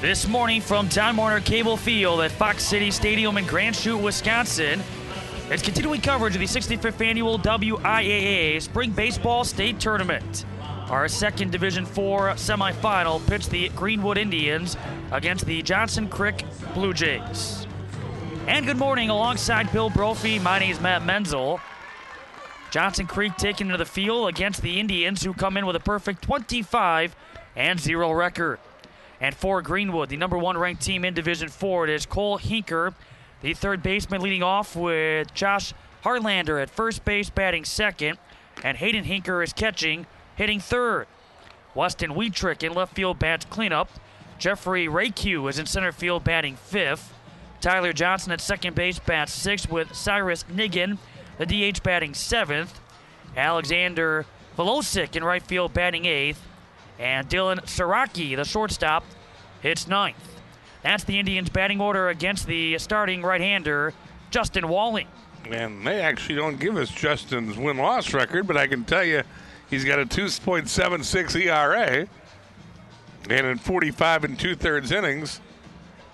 This morning from Time Warner Cable Field at Fox City Stadium in Grand Chute, Wisconsin, it's continuing coverage of the 65th Annual WIAA Spring Baseball State Tournament. Our second Division IV semifinal pitched the Greenwood Indians against the Johnson Creek Blue Jays. And good morning, alongside Bill Brophy, my name is Matt Menzel. Johnson Creek taking to the field against the Indians, who come in with a perfect 25-0 record. And for Greenwood, the number one ranked team in Division IV, it is Cole Hinker, the third baseman, leading off with Josh Harlander at first base batting second. And Hayden Hinker is catching, hitting third. Weston Wietrick in left field bats cleanup. Jeffrey Rayque is in center field batting fifth. Tyler Johnson at second base bats sixth, with Cyrus Niggin, the DH, batting seventh. Alexander Volosik in right field batting eighth. And Dylan Saraki, the shortstop, hits ninth. That's the Indians' batting order against the starting right-hander, Justin Walling. And they actually don't give us Justin's win-loss record, but I can tell you he's got a 2.76 ERA. And in 45 2/3 innings,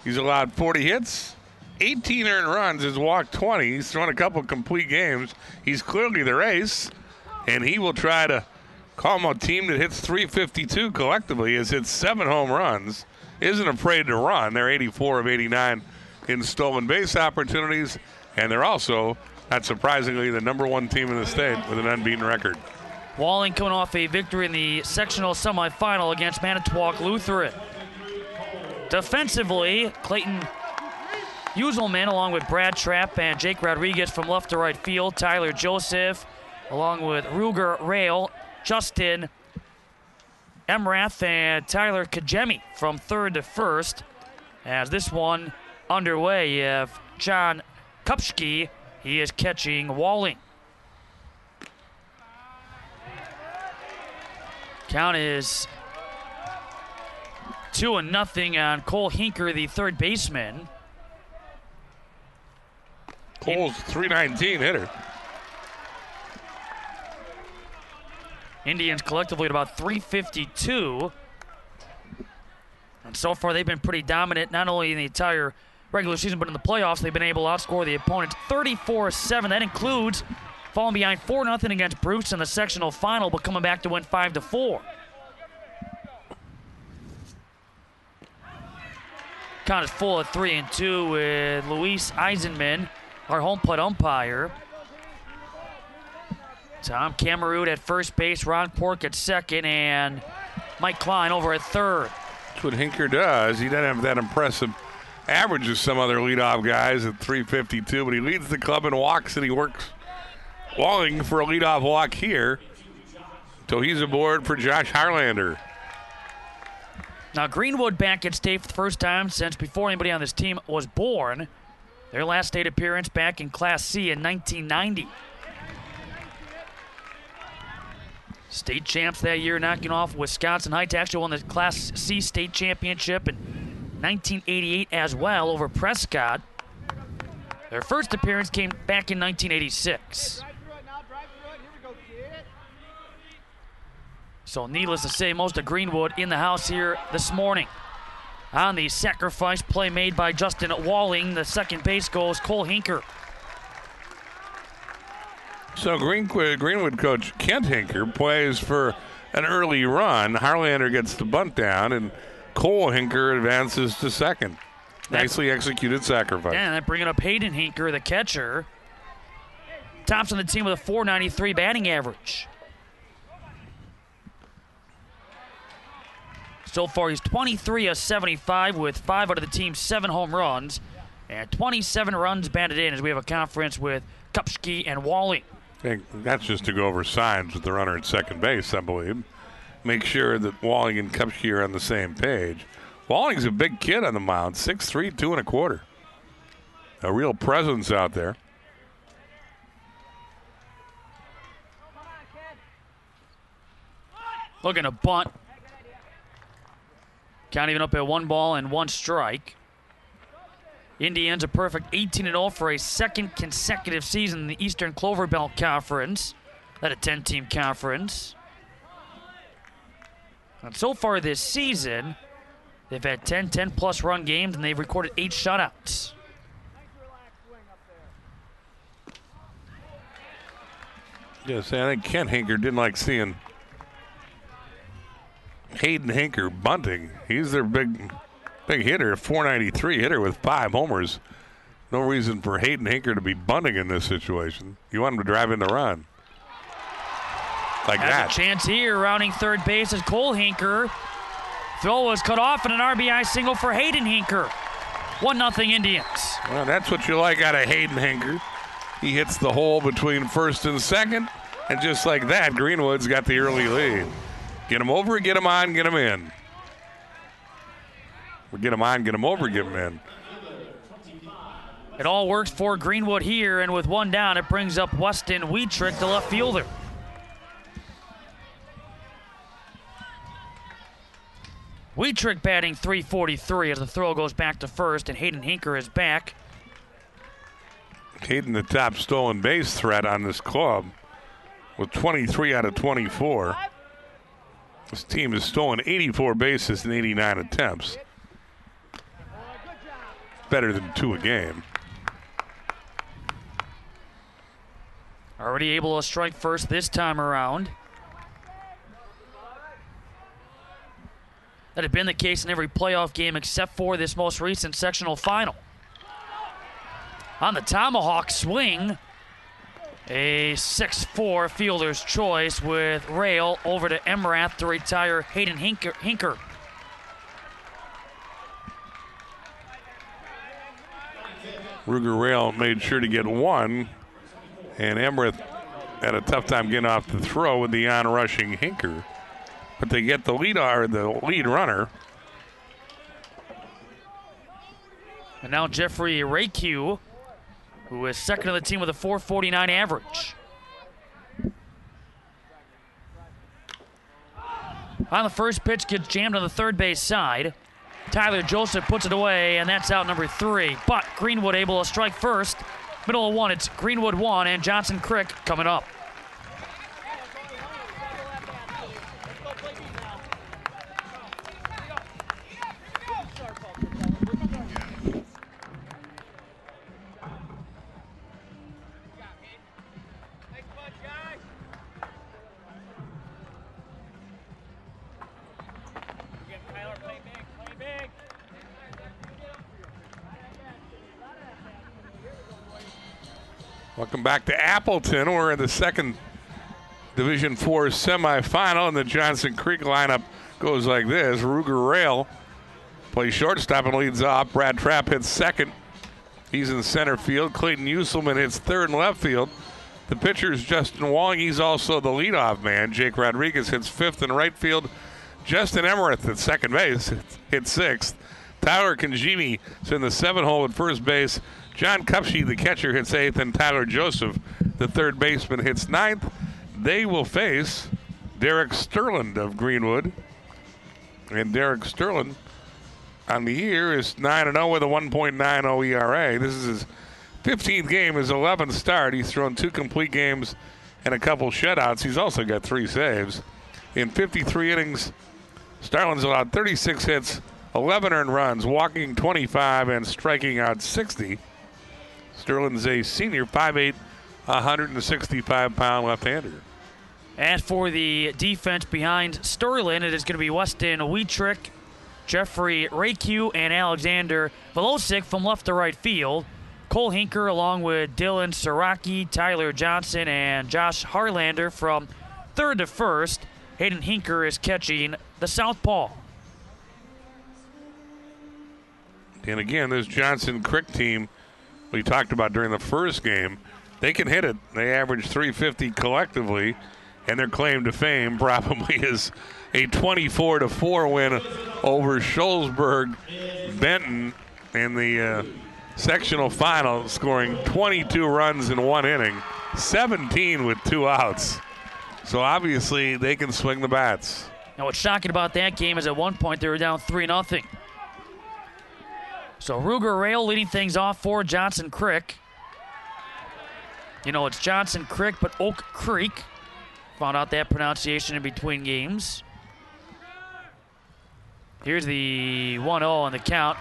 he's allowed 40 hits, 18 earned runs, has walked 20. He's thrown a couple complete games. He's clearly their ace, and he will try to calm a team that hits 352 collectively, has hit 7 home runs, isn't afraid to run. They're 84 of 89 in stolen base opportunities, and they're also, not surprisingly, the number one team in the state with an unbeaten record. Walling coming off a victory in the sectional semifinal against Manitowoc Lutheran. Defensively, Clayton Uselman along with Brad Trapp and Jake Rodriguez from left to right field. Tyler Joseph along with Ruger Rail, Justin Emrath, and Tyler Kajemi from third to first. As this one underway, you have John Kupski. He is catching Walling. Count is 2-0 on Cole Hinker, the third baseman. Cole's 319 hitter. Indians collectively at about 352. And so far they've been pretty dominant, not only in the entire regular season, but in the playoffs. They've been able to outscore the opponents 34-7. That includes falling behind 4-0 against Bruce in the sectional final, but coming back to win 5-4. Count is full at 3-2 with Luis Eisenman, our home plate umpire. Tom Cameroon at first base, Ron Quark at second, and Mike Klein over at third. That's what Hinker does. He doesn't have that impressive averages some other leadoff guys at 352, but he leads the club in walks, and he works Walling for a leadoff walk here. So he's aboard for Josh Harlander. Now Greenwood back at state for the first time since before anybody on this team was born. Their last state appearance back in Class C in 1990. State champs that year, knocking off Wisconsin Heights. Actually won the Class C state championship in 1988 as well over Prescott. Their first appearance came back in 1986. So needless to say, most of Greenwood in the house here this morning. On the sacrifice play made by Justin Walling, the second base goes Cole Hinker. So Greenwood coach Kent Hinker plays for an early run. Harlander gets the bunt down, and Cole Hinker advances to second. Nicely executed sacrifice. Yeah, that bringing up Hayden Hinker, the catcher. Tops on the team with a .493 batting average. So far, he's 23 of 75 with 5 out of the team's 7 home runs and 27 runs batted in as we have a conference with Kupski and Walling. I think that's just to go over signs with the runner at second base, I believe. Make sure that Walling and Kupski are on the same page. Walling's a big kid on the mound, 6'3", 2 1/4. A real presence out there. Looking to bunt. Count even up at 1 ball and 1 strike. Indians a perfect 18-0 for a second consecutive season in the Eastern Clover Belt Conference. That a 10-team conference. And so far this season, they've had 10-plus run games, and they've recorded 8 shutouts. Yes, I think Kent Hinker didn't like seeing Hayden Hinker bunting. He's their big hitter, 493 hitter with 5 homers. No reason for Hayden Hinker to be bunting in this situation. You want him to drive in the run. Like Has that. A chance here, rounding third base is Cole Hinker. Throw was cut off and an RBI single for Hayden Hinker. 1-0 Indians. Well, that's what you like out of Hayden Hinker. He hits the hole between first and second, and just like that, Greenwood's got the early lead. Get him over, get him on, get him in. Or get him on, get him over, get him in. It all works for Greenwood here, and with 1 down, it brings up Weston Wietrick, the left fielder. Wietrick batting .343 as the throw goes back to first, and Hayden Hinker is back. Hayden, the top stolen base threat on this club, with 23 out of 24. This team has stolen 84 bases in 89 attempts. Better than 2 a game. Already able to strike first this time around. That had been the case in every playoff game except for this most recent sectional final. On the tomahawk swing, a 6'4" fielder's choice with Rail over to Emrath to retire Hayden Hinker. Ruger Rail made sure to get 1, and Emrath had a tough time getting off the throw with the on-rushing Hinker. But they get the lead runner. And now Jeffrey Rayque, who is second on the team with a .449 average. On the first pitch, gets jammed on the third base side. Tyler Joseph puts it away, and that's out number 3. But Greenwood able to strike first. Middle of 1, it's Greenwood 1 and Johnson Crick coming up. Welcome back to Appleton. We're in the second Division IV semifinal, and the Johnson Creek lineup goes like this. Ruger Rail Plays shortstop and leads off. Brad Trapp hits second. He's in center field. Clayton Uselman hits third and left field. The pitcher is Justin Wong. He's also the leadoff man. Jake Rodriguez hits fifth in right field. Justin Emmerith at second base hits sixth. Tyler Kanjimi is in the 7-hole at first base. John Kupschi, the catcher, hits eighth. And Tyler Joseph, the third baseman, hits ninth. They will face Derek Sterland of Greenwood. And Derek Sterland on the year is 9-0 with a 1.90 ERA. This is his 15th game, his 11th start. He's thrown 2 complete games and a couple shutouts. He's also got 3 saves. In 53 innings, Sterland's allowed 36 hits, 11 earned runs, walking 25 and striking out 60. Sterland's a senior, 5'8", 165-pound left-hander. And for the defense behind Sterling, it is going to be Weston Wietrick, Jeffrey Rakew, and Alexander Velosic from left to right field. Cole Hinker along with Dylan Saraki, Tyler Johnson, and Josh Harlander from third to first. Hayden Hinker is catching the southpaw. And again, this Johnson Crick team we talked about during the first game, they can hit it. They average 350 collectively, and their claim to fame probably is a 24-4 win over Shullsburg Benton in the sectional final, scoring 22 runs in 1 inning, 17 with 2 outs. So obviously they can swing the bats. Now what's shocking about that game is at one point they were down 3-0. So Ruger Rail leading things off for Johnson Crick. You know, it's Johnson Crick, but Oak Creek. Found out that pronunciation in between games. Here's the 1-0 on the count.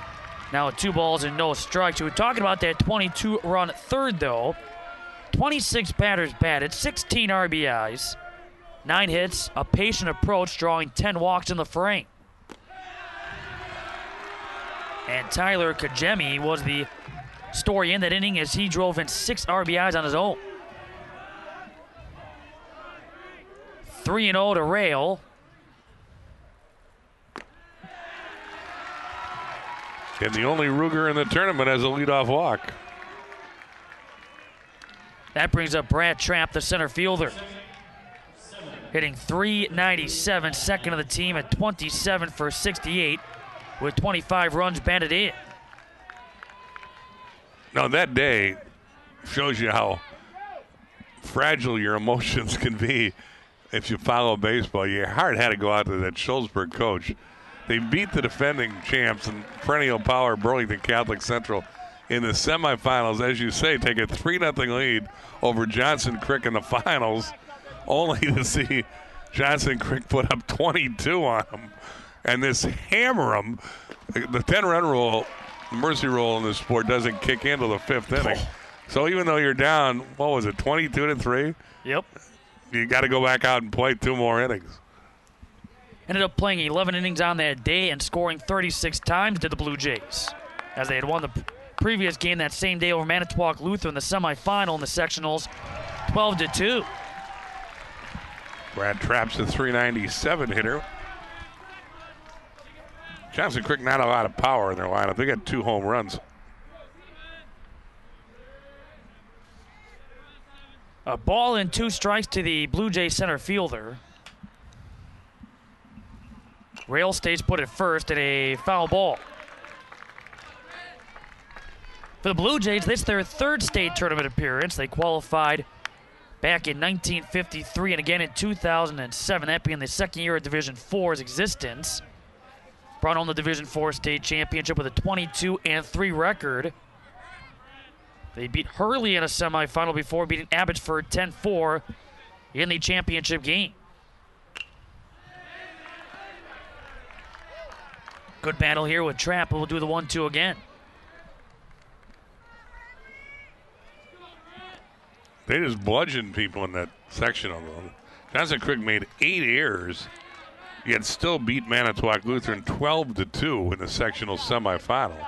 Now with 2 balls and no strikes. We were talking about that 22-run third, though. 26 batters batted, 16 RBIs, 9 hits, a patient approach, drawing 10 walks in the frame. And Tyler Kajemi was the story in that inning as he drove in 6 RBIs on his own. 3-0 to Rail. And the only Ruger in the tournament has a leadoff walk. That brings up Brad Trapp, the center fielder. Hitting .397, second of the team at 27 for 68 with 25 runs batted in. Now that day shows you how fragile your emotions can be if you follow baseball. Your heart had to go out to that Shullsburg coach. They beat the defending champs and perennial power Burlington Catholic Central in the semifinals. As you say, take a 3-0 lead over Johnson Crick in the finals, only to see Johnson Crick put up 22 on them. And this hammer them. The 10-run rule, the mercy rule in this sport doesn't kick into the 5th inning. So even though you're down, what was it, 22-3? Yep. You got to go back out and play 2 more innings. Ended up playing 11 innings on that day and scoring 36 times to the Blue Jays, as they had won the previous game that same day over Manitowoc Lutheran in the semifinal in the sectionals, 12-2. Brad Trapp's a .397 hitter. Johnson Crick, not a lot of power in their lineup. They got 2 home runs. A ball and 2 strikes to the Blue Jay center fielder. Rail stays put at first at a foul ball. For the Blue Jays, this is their 3rd state tournament appearance. They qualified back in 1953 and again in 2007, that being the 2nd year of Division IV's existence. Brought home the Division IV state championship with a 22-3 record. They beat Hurley in a semifinal before beating Abbotsford 10-4 in the championship game. Good battle here with Trapp, who will do the 1-2 again. They just bludgeoned people in that section of them. Johnson Crick made 8 errors, yet still beat Manitowoc Lutheran 12-2 in the sectional semifinal.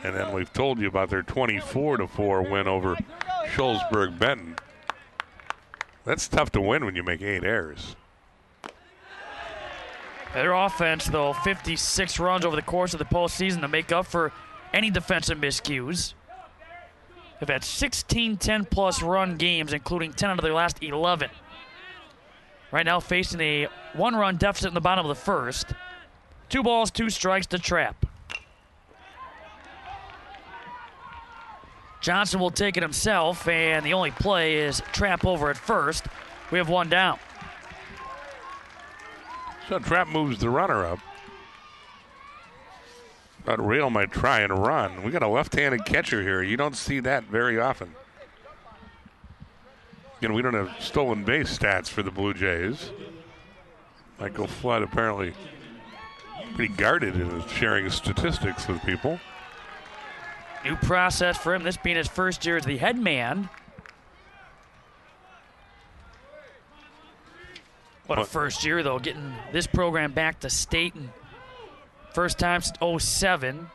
And then we've told you about their 24-4 win over Shullsburg Benton. That's tough to win when you make 8 errors. Their offense, though, 56 runs over the course of the postseason to make up for any defensive miscues. They've had 16 10-plus run games, including 10 out of their last 11. Right now facing a one-run deficit in the bottom of the first. 2 balls, 2 strikes to Trap. Johnson will take it himself, and the only play is Trap over at first. We have 1 down. So Trap moves the runner up. But Rail might try and run. We got a left-handed catcher here. You don't see that very often. You know, we don't have stolen base stats for the Blue Jays. Michael Flood apparently pretty guarded in his sharing statistics with people. New process for him, this being his first year as the head man. What a first year, though, getting this program back to state. And first time since 07.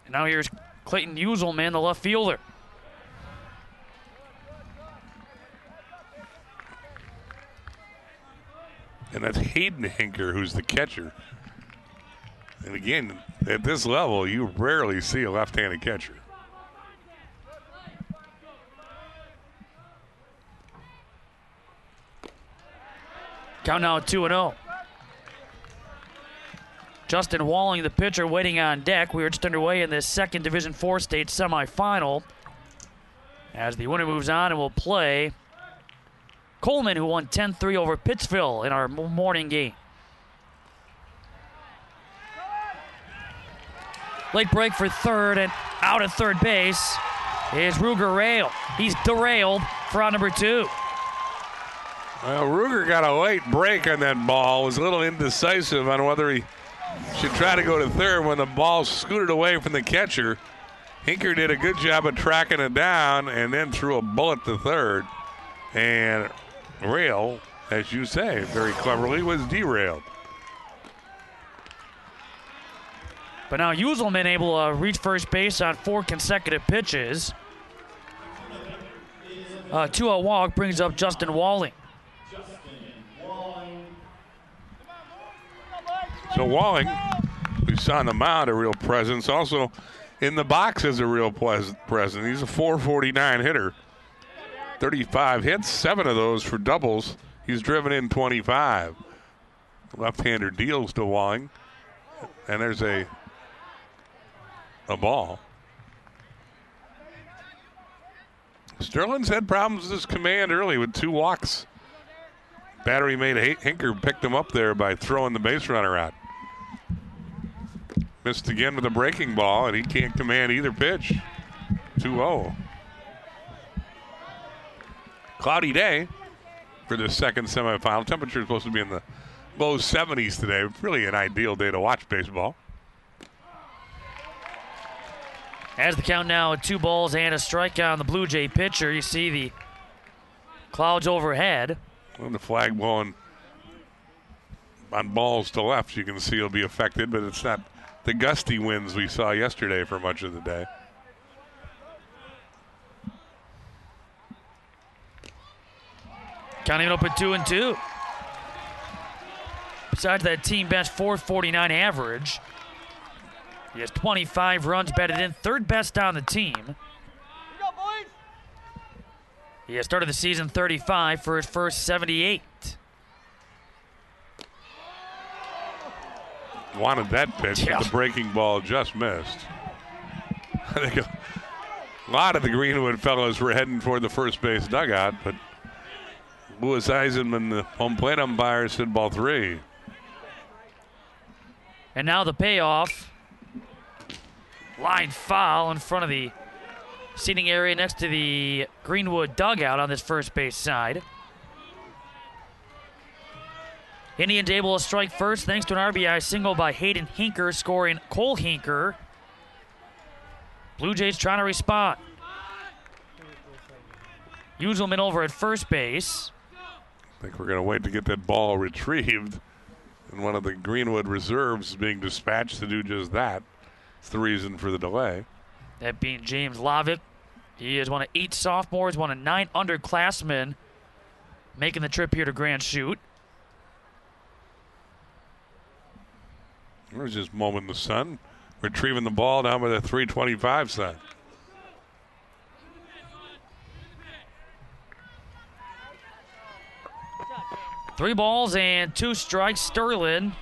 And now here's Clayton Uselman, the left fielder. And that's Hayden Hinker, who's the catcher. And again, at this level, you rarely see a left-handed catcher. Count now 2-0. Justin Walling, the pitcher, waiting on deck. We are just underway in this second Division IV state semifinal. As the winner moves on and will play Coleman, who won 10-3 over Pittsville in our morning game. Late break for third, and out at third base is Ruger Rail. He's derailed for out number 2. Well, Ruger got a late break on that ball. Was a little indecisive on whether he should try to go to third when the ball scooted away from the catcher. Hinker did a good job of tracking it down and then threw a bullet to third. And Rail, as you say, very cleverly was derailed. But now Uselman able to reach first base on 4 consecutive pitches. 2-out walk brings up Justin Walling. So Walling, we saw on the mound a real presence. Also in the box is a real presence. He's a .449 hitter. 35 hits, 7 of those for doubles. He's driven in 25. Left-hander deals to Walling. And there's a ball. Sterling's had problems with his command early with 2 walks. Battery made Hinker picked him up there by throwing the base runner out. Missed again with a breaking ball, and he can't command either pitch. 2-0. Cloudy day for the second semifinal. Temperature is supposed to be in the low 70s today. Really an ideal day to watch baseball. As the count now at 2 balls and a strike on the Blue Jay pitcher, you see the clouds overhead. Well, the flag blowing on balls to left, you can see it'll be affected, but it's not the gusty winds we saw yesterday for much of the day. Counting it up at 2-2. Besides that team best .449 average, he has 25 runs batted in, third best on the team. He has started the season 35 for his first 78. Wanted that pitch, but the breaking ball just missed. I think a lot of the Greenwood fellows were heading toward the first base dugout, but Louis Eisenman, the home plate umpire, said ball 3. And now the payoff. Line foul in front of the seating area next to the Greenwood dugout on this first base side. Indians able to strike first thanks to an RBI single by Hayden Hinker, scoring Cole Hinker. Blue Jays trying to respond. Uselman over at first base. I think we're going to wait to get that ball retrieved. And one of the Greenwood reserves is being dispatched to do just that. It's the reason for the delay. That being James Lovitt. He is one of 8 sophomores, one of 9 underclassmen making the trip here to Grand Chute. There's this moment in the sun. Retrieving the ball down by the 325 side. Three balls and two strikes, Sterling.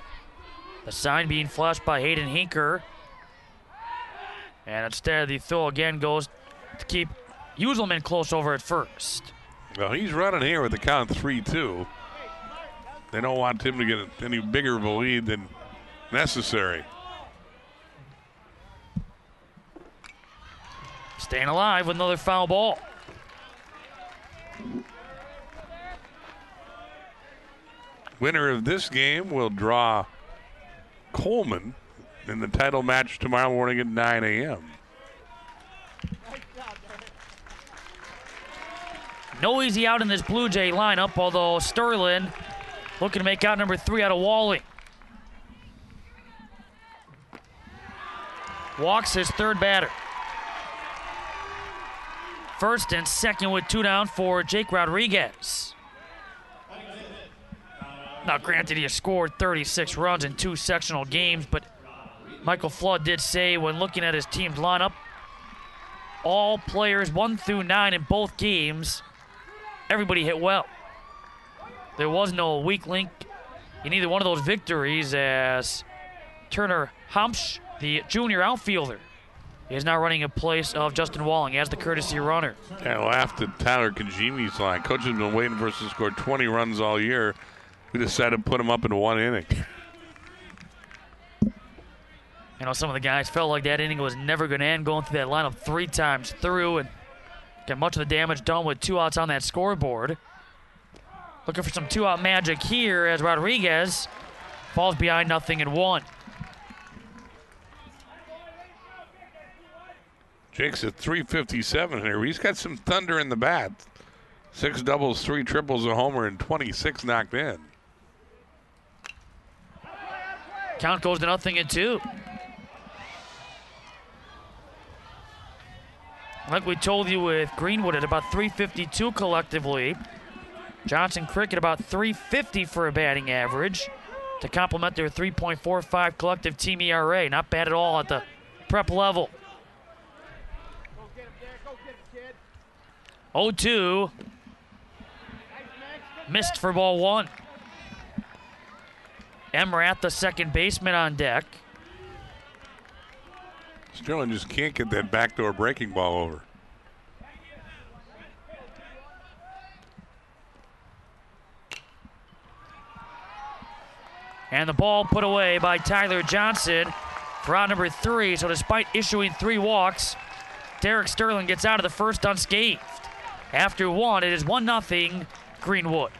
The sign being flashed by Hayden Hinker. And instead, the throw again goes to keep Uselman close over at first. Well, he's running here with the count 3-2. They don't want him to get any bigger of a lead than necessary. Staying alive with another foul ball. Winner of this game will draw Coleman in the title match tomorrow morning at 9 a.m. No easy out in this Blue Jay lineup, although Sterling looking to make out number 3 out of Walling. Walks his third batter. First and second with 2 down for Jake Rodriguez. Now, granted, he has scored 36 runs in 2 sectional games, but Michael Flood did say when looking at his team's lineup, all players 1 through 9 in both games, everybody hit well. There was no weak link in either one of those victories, as Turner Humpsch, the junior outfielder, is now running in place of Justin Walling as the courtesy runner. I laughed at Tyler Kajimi's line. Coach has been waiting for us to score 20 runs all year. We decided to put him up in 1 inning. You know, some of the guys felt like that inning was never going to end, going through that lineup 3 times through and get much of the damage done with 2 outs on that scoreboard. Looking for some 2-out magic here as Rodriguez falls behind 0-1. Jake's at 357 here. He's got some thunder in the bat. 6 doubles, 3 triples, a homer, and 26 knocked in. Count goes to 0-2. Like we told you with Greenwood at about 352 collectively. Johnson Crick at about 350 for a batting average to complement their 3.45 collective team ERA. Not bad at all at the prep level. 0-2. Missed for ball 1. Emrath, the second baseman, on deck. Sterling just can't get that backdoor breaking ball over. And the ball put away by Tyler Johnson for out number 3. So despite issuing 3 walks, Derek Sterling gets out of the first unscathed. After 1, it is 1-0 Greenwood.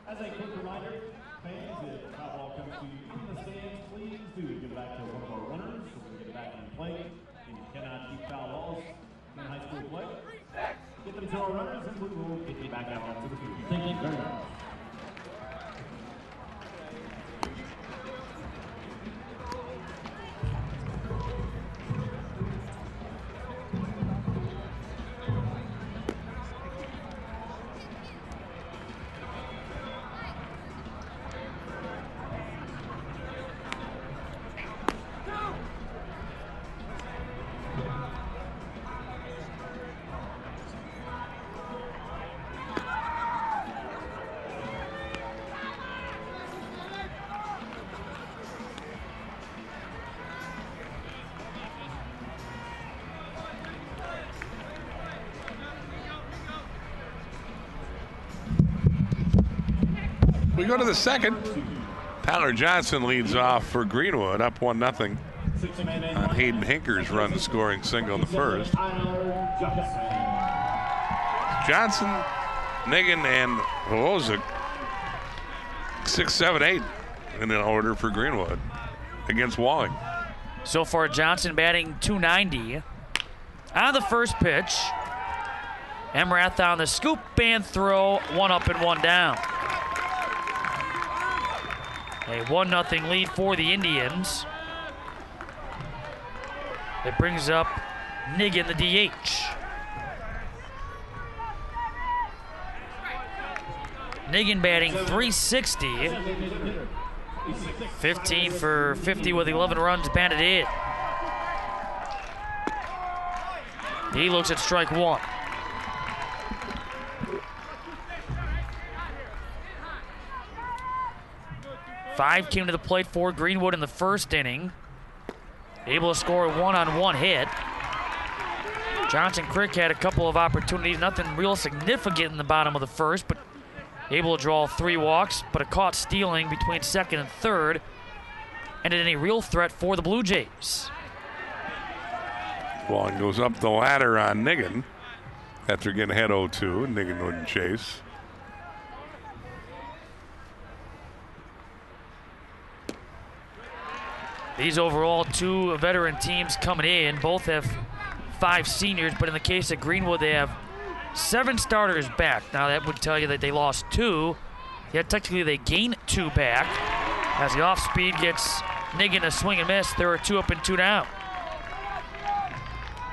As a quick reminder, fans, if foul ball comes to you in the stands, please do give it back to one of our runners so we can get it back in play. And you cannot keep foul balls in high school play. Get them to our runners and we will get you back out onto the field. Thank you very much. We go to the second. Tyler Johnson leads off for Greenwood, up 1-0 on Hayden Hinker's run scoring single in the first. Johnson, Nigan, and Wojcik 6, 7, 8 in an order for Greenwood against Walling. So far, Johnson batting .290. On the first pitch, Emrath on the scoop and throw, 1 up and 1 down. A 1-0 lead for the Indians. It brings up Nigan, the DH. Niggin batting .360. 15 for 50 with 11 runs batted in. He looks at strike one. Five came to the plate for Greenwood in the first inning. Able to score a one-on-one hit. Johnson Crick had a couple of opportunities, nothing real significant in the bottom of the first, but able to draw 3 walks, but a caught stealing between second and third ended in a real threat for the Blue Jays. Ball goes up the ladder on Niggin after getting ahead 0-2. Niggin wouldn't chase. These overall 2 veteran teams coming in, both have 5 seniors, but in the case of Greenwood, they have 7 starters back. Now that would tell you that they lost 2, yet technically they gained 2 back. As the off speed gets Niggin a swing and miss, there are 2 up and 2 down.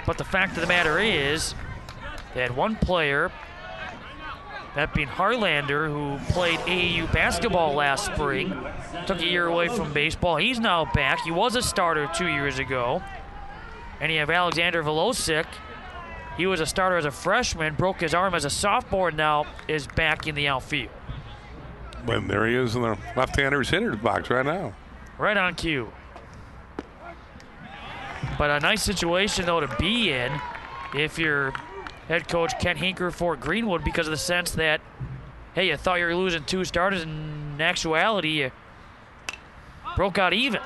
But the fact of the matter is, they had 1 player, that being Harlander, who played AAU basketball last spring, took a year away from baseball. He's now back. He was a starter 2 years ago. And you have Alexander Velosic. He was a starter as a freshman, broke his arm as a sophomore, now is back in the outfield. And there he is in the left-hander's hitter's box right now. Right on cue. But a nice situation, though, to be in if you're head coach Ken Hinker for Greenwood, because of the sense that, hey, you thought you were losing 2 starters. In actuality, you broke out even.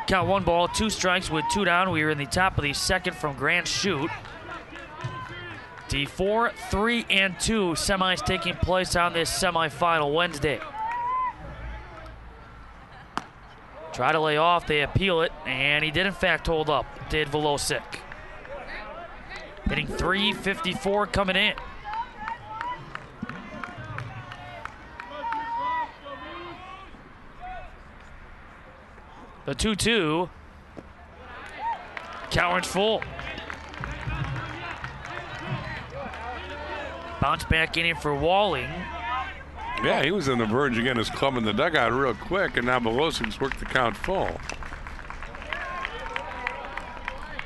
Count 1 ball, 2 strikes with 2 down. We are in the top of the second from Grand Chute. The 4, 3, and 2 semis taking place on this semifinal Wednesday. Try to lay off, they appeal it, and he did in fact hold up, did Velosic. Hitting .354 coming in. The 2-2. Count full. Bounce back in for Walling. Yeah, he was on the verge of getting his club in the dugout real quick, and now Velosic's worked the count full.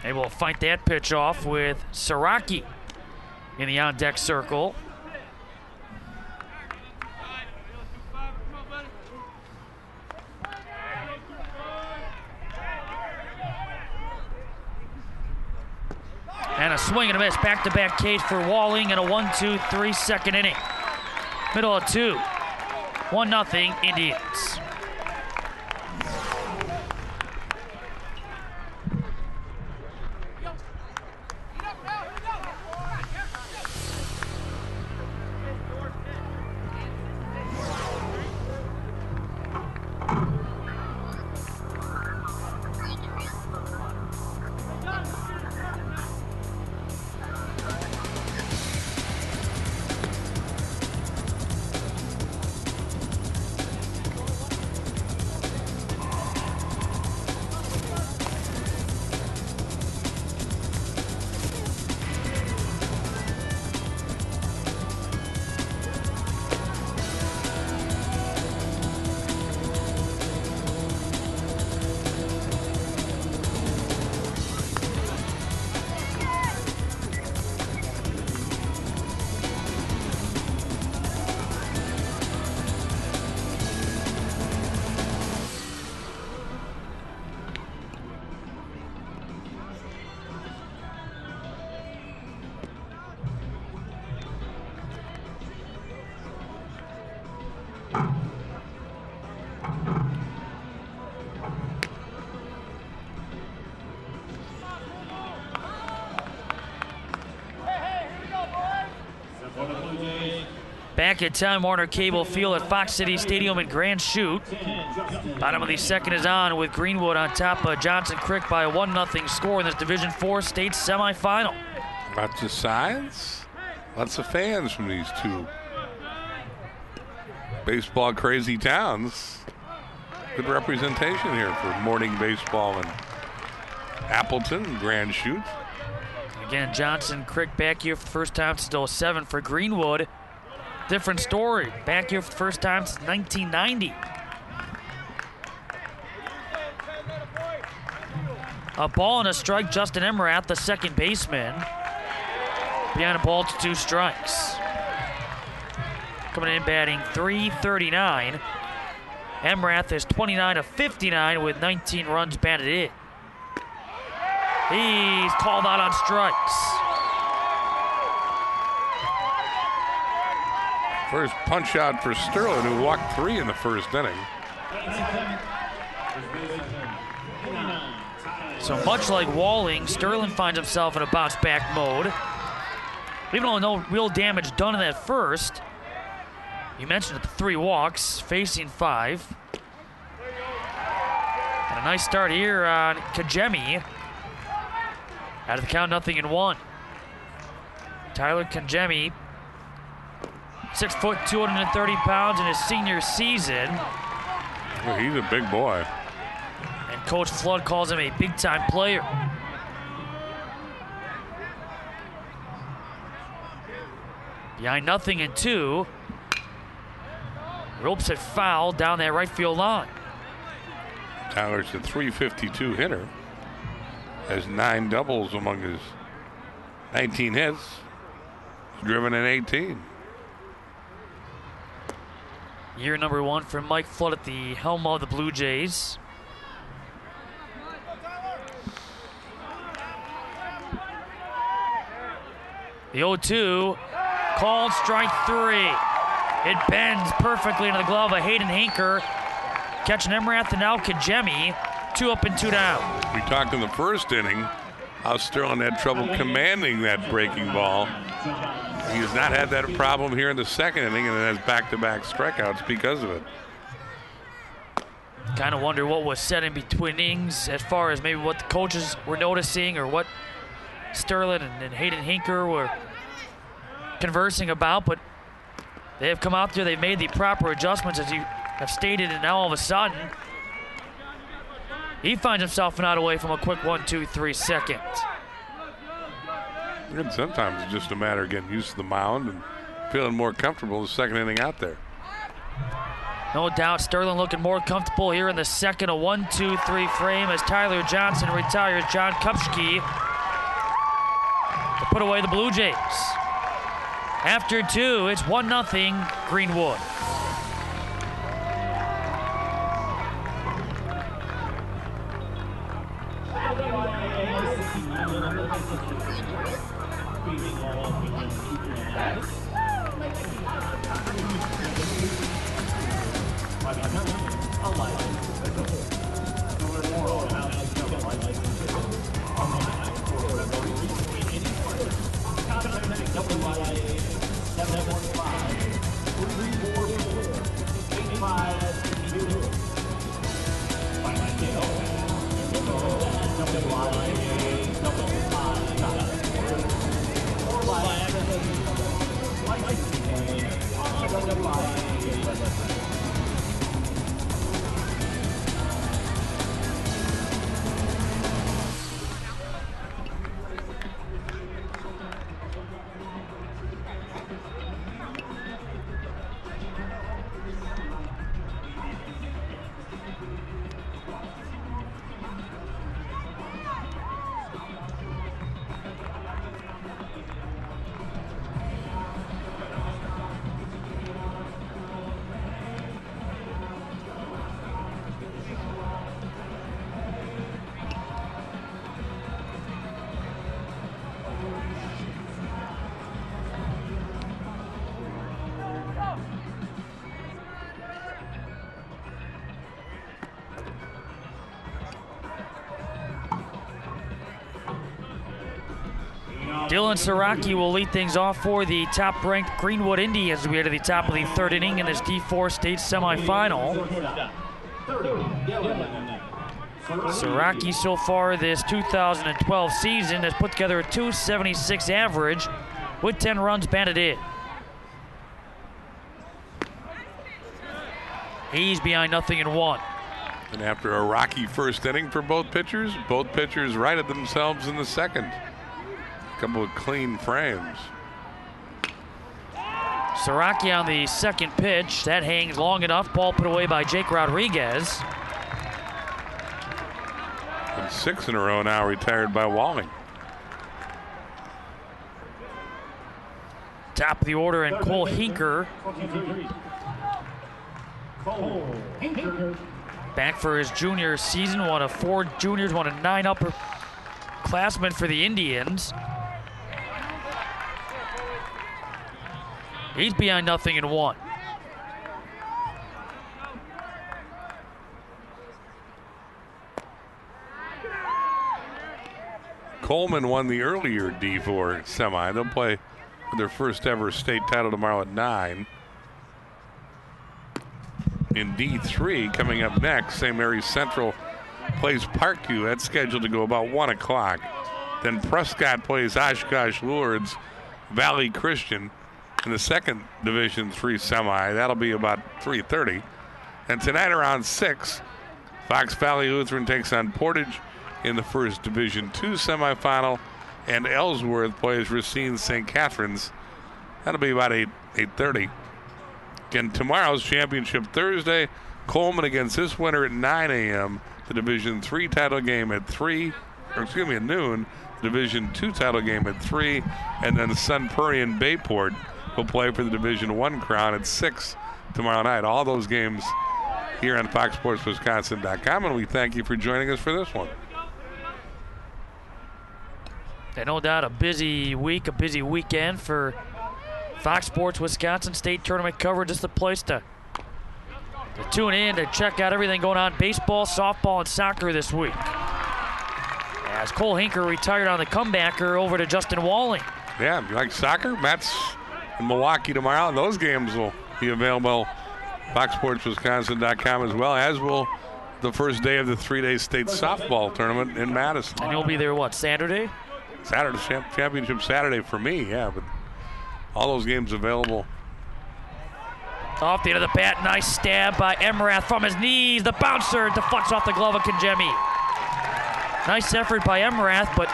Able to fight that pitch off with Saraki in the on-deck circle. And a swing and a miss, back-to-back K's for Walling, and a 1-2-3 second inning. Middle of 2, 1-0 Indians. Back at Time Warner Cable Field at Fox City Stadium in Grand Chute. Bottom of the second is on with Greenwood on top of Johnson Crick by a 1-0 score in this Division IV state semifinal. Lots of sides, lots of fans from these 2 baseball crazy towns. Good representation here for morning baseball in Appleton and Grand Chute. Again, Johnson Crick back here for the first time since 07 for Greenwood. Different story. Back here for the first time since 1990. A ball and a strike, Justin Emrath, the second baseman. Behind a ball to 2 strikes. Coming in batting .339. Emrath is 29 of 59 with 19 runs batted in. He's called out on strikes. First punch out for Sterling, who walked 3 in the first inning. So much like Walling, Sterling finds himself in a bounce back mode. Even though no real damage done in that first, you mentioned it, the 3 walks, facing 5. And a nice start here on Kajemi. Out of the count, 0-1. Tyler Kajemi, 6 foot, 230 pounds in his senior season. Well, he's a big boy. And Coach Flood calls him a big-time player. Behind 0-2. Ropes it foul down that right field line. Tyler's a .352 hitter. Has 9 doubles among his 19 hits. Driven in 18. Year number 1 for Mike Flood at the helm of the Blue Jays. The 0-2, called strike 3. It bends perfectly into the glove of Hayden Hinker. Catching Emrath and now Kajemi. 2 up and 2 down. We talked in the first inning how Sterling had trouble commanding that breaking ball. He has not had that problem here in the second inning, and has back-to-back strikeouts because of it. Kind of wonder what was said in between innings as far as maybe what the coaches were noticing or what Sterling and Hayden Hinker were conversing about, but they have come out there, they've made the proper adjustments as you have stated, and now all of a sudden he finds himself not away from a quick 1-2-3 second. And sometimes it's just a matter of getting used to the mound and feeling more comfortable the second inning out there. No doubt Sterling looking more comfortable here in the second, a 1-2-3 frame as Tyler Johnson retires John Kupski to put away the Blue Jays. After 2, it's 1-0 Greenwood. Dylan Siraki will lead things off for the top-ranked Greenwood Indians as we head to the top of the 3rd inning in this D4 state semifinal. Siraki so far this 2012 season has put together a .276 average with 10 runs batted in. He's behind 0-1. And after a rocky first inning for both pitchers righted themselves in the second. couple of clean frames. Saraki on the second pitch. That hangs long enough. Ball put away by Jake Rodriguez. And 6 in a row now retired by Walling. Top of the order, and Cole Hinker. Back for his junior season. One of 4 juniors, one of 9 upperclassmen for the Indians. He's behind 0-1. Coleman won the earlier D4 semi. They'll play for their first ever state title tomorrow at 9. In D3, coming up next, St. Mary's Central plays Parkview. That's scheduled to go about 1 o'clock. Then Prescott plays Oshkosh Lourdes Valley Christian in the second Division III semi. That'll be about 3:30. And tonight around 6, Fox Valley Lutheran takes on Portage in the first Division II semifinal, and Ellsworth plays Racine St. Catherine's. That'll be about 8:30. Again, tomorrow's championship Thursday, Coleman against this winner at 9 a.m. The Division III title game at at noon. Division II title game at 3, and then Sun Prairie and Bayport will play for the Division I crown at 6 tomorrow night. All those games here on FoxSportsWisconsin.com, and we thank you for joining us for this one. And no doubt a busy week, a busy weekend for Fox Sports Wisconsin State Tournament coverage. Just the place to tune in, to check out everything going on baseball, softball, and soccer this week. As Cole Hinker retired on the comebacker over to Justin Walling. Yeah, if you like soccer, Matt's in Milwaukee tomorrow, and those games will be available FoxSportsWisconsin.com as will the first day of the 3-day state softball tournament in Madison. And you'll be there, what, Saturday? Saturday, championship Saturday for me, yeah, but all those games available. Off the end of the bat, nice stab by Emrath from his knees. The bouncer deflects off the glove of Kajemi. Nice effort by Emrath, but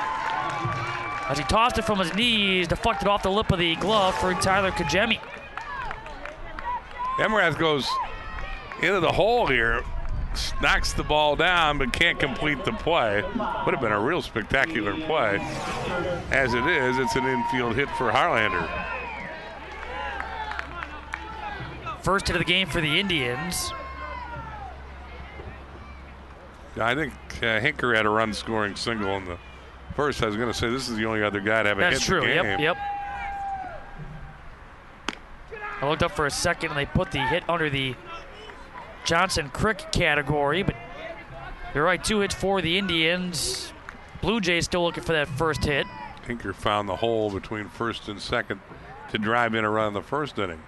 as he tossed it from his knees, deflected off the lip of the glove for Tyler Kajemi. Emrath goes into the hole here, knocks the ball down, but can't complete the play. Would have been a real spectacular play. As it is, it's an infield hit for Harlander. First hit of the game for the Indians. I think Hinker had a run-scoring single in the first. I was going to say this is the only other guy to have a hit. That's true. In the game. Yep. I looked up for a second, and they put the hit under the Johnson Crick category, but you're right, 2 hits for the Indians. Blue Jays still looking for that first hit. Hinker found the hole between first and second to drive in a run in the first inning.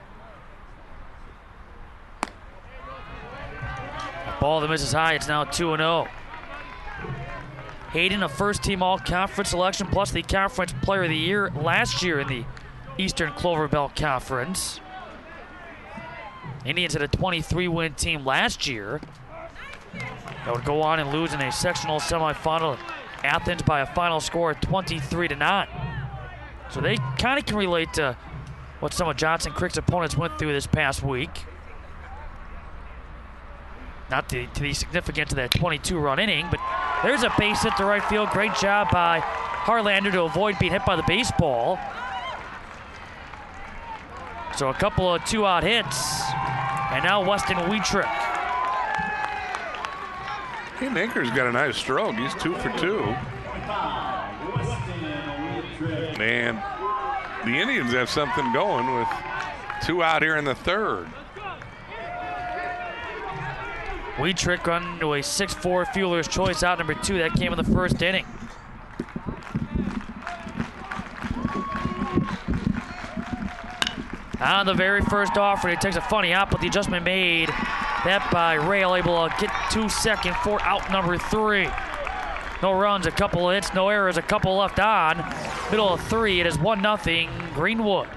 Ball that misses high. It's now 2-0. Hayden, a first-team all-conference selection, plus the conference player of the year last year in the Eastern Clover Belt Conference. Indians had a 23-win team last year that would go on and lose in a sectional semifinal at Athens by a final score of 23-9. So they kind of can relate to what some of Johnson Crick's opponents went through this past week. Not to the significance of that 22-run inning, but there's a base hit to right field. Great job by Harlander to avoid being hit by the baseball. So a couple of 2-out hits, and now Weston Wietrich. Hinker's got a nice stroke. He's 2 for 2. And the Indians have something going with 2 out here in the third. Wietrich run to a 6-4 Fueler's Choice out number 2. That came in the first inning. On the very first offer, it takes a funny hop, but the adjustment made. That by Rail, able to get to second for out number 3. No runs, a couple of hits, no errors, a couple left on. Middle of 3, it is 1-0 Greenwood.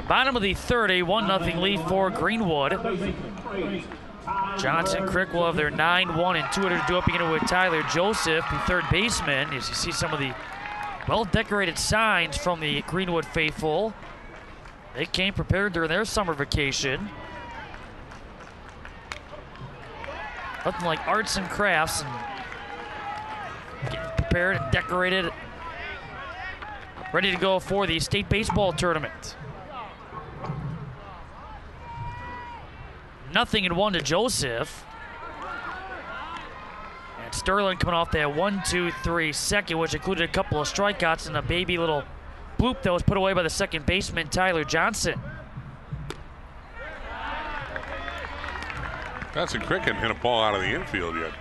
Bottom of the 30, 1-0 lead for Greenwood. Johnson, Crick will have their 9-1 and 2 to do up beginning with Tyler Joseph, the third baseman. As you see some of the well-decorated signs from the Greenwood faithful. They came prepared during their summer vacation. Nothing like arts and crafts and getting prepared and decorated, ready to go for the state baseball tournament. 0-1 to Joseph. And Sterling coming off that 1-2-3 second, which included a couple of strikeouts and a baby little bloop that was put away by the second baseman, Tyler Johnson. That's a Crick hit a ball out of the infield yet,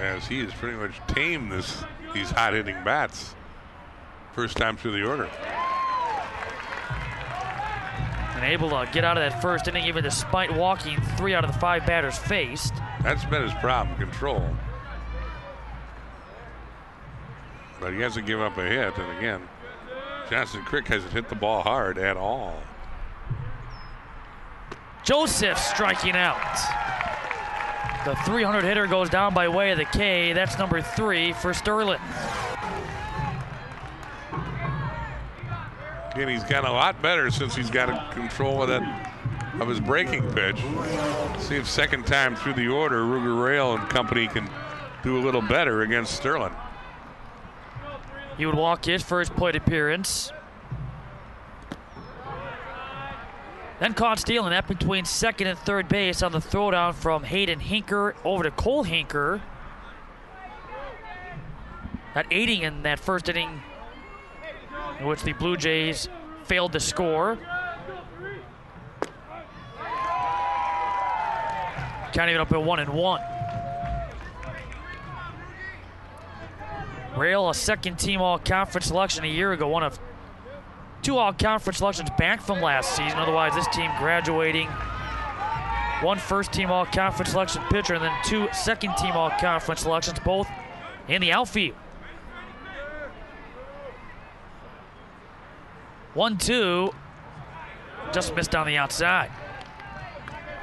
as he has pretty much tamed these hot-hitting bats. First time through the order. And able to get out of that first inning even despite walking 3 out of the 5 batters faced. That's been his problem, control. But he hasn't given up a hit, and again, Johnson Crick hasn't hit the ball hard at all. Joseph striking out. The 300 hitter goes down by way of the K. That's number 3 for Sterling. And he's gotten a lot better since he's got control of his breaking pitch. See if second time through the order, Ruger Rail and company can do a little better against Sterling. He would walk his first plate appearance. Then caught stealing that between second and third base on the throwdown from Hayden Hinker over to Cole Hinker. That aiding in that first inning in which the Blue Jays failed to score. Counting it up at 1-1. Rail, a second-team all-conference selection a year ago, one of 2 all-conference selections back from last season. Otherwise, this team graduating 1 first-team all-conference selection pitcher and then 2 second-team all-conference selections, both in the outfield. 1-2, just missed on the outside.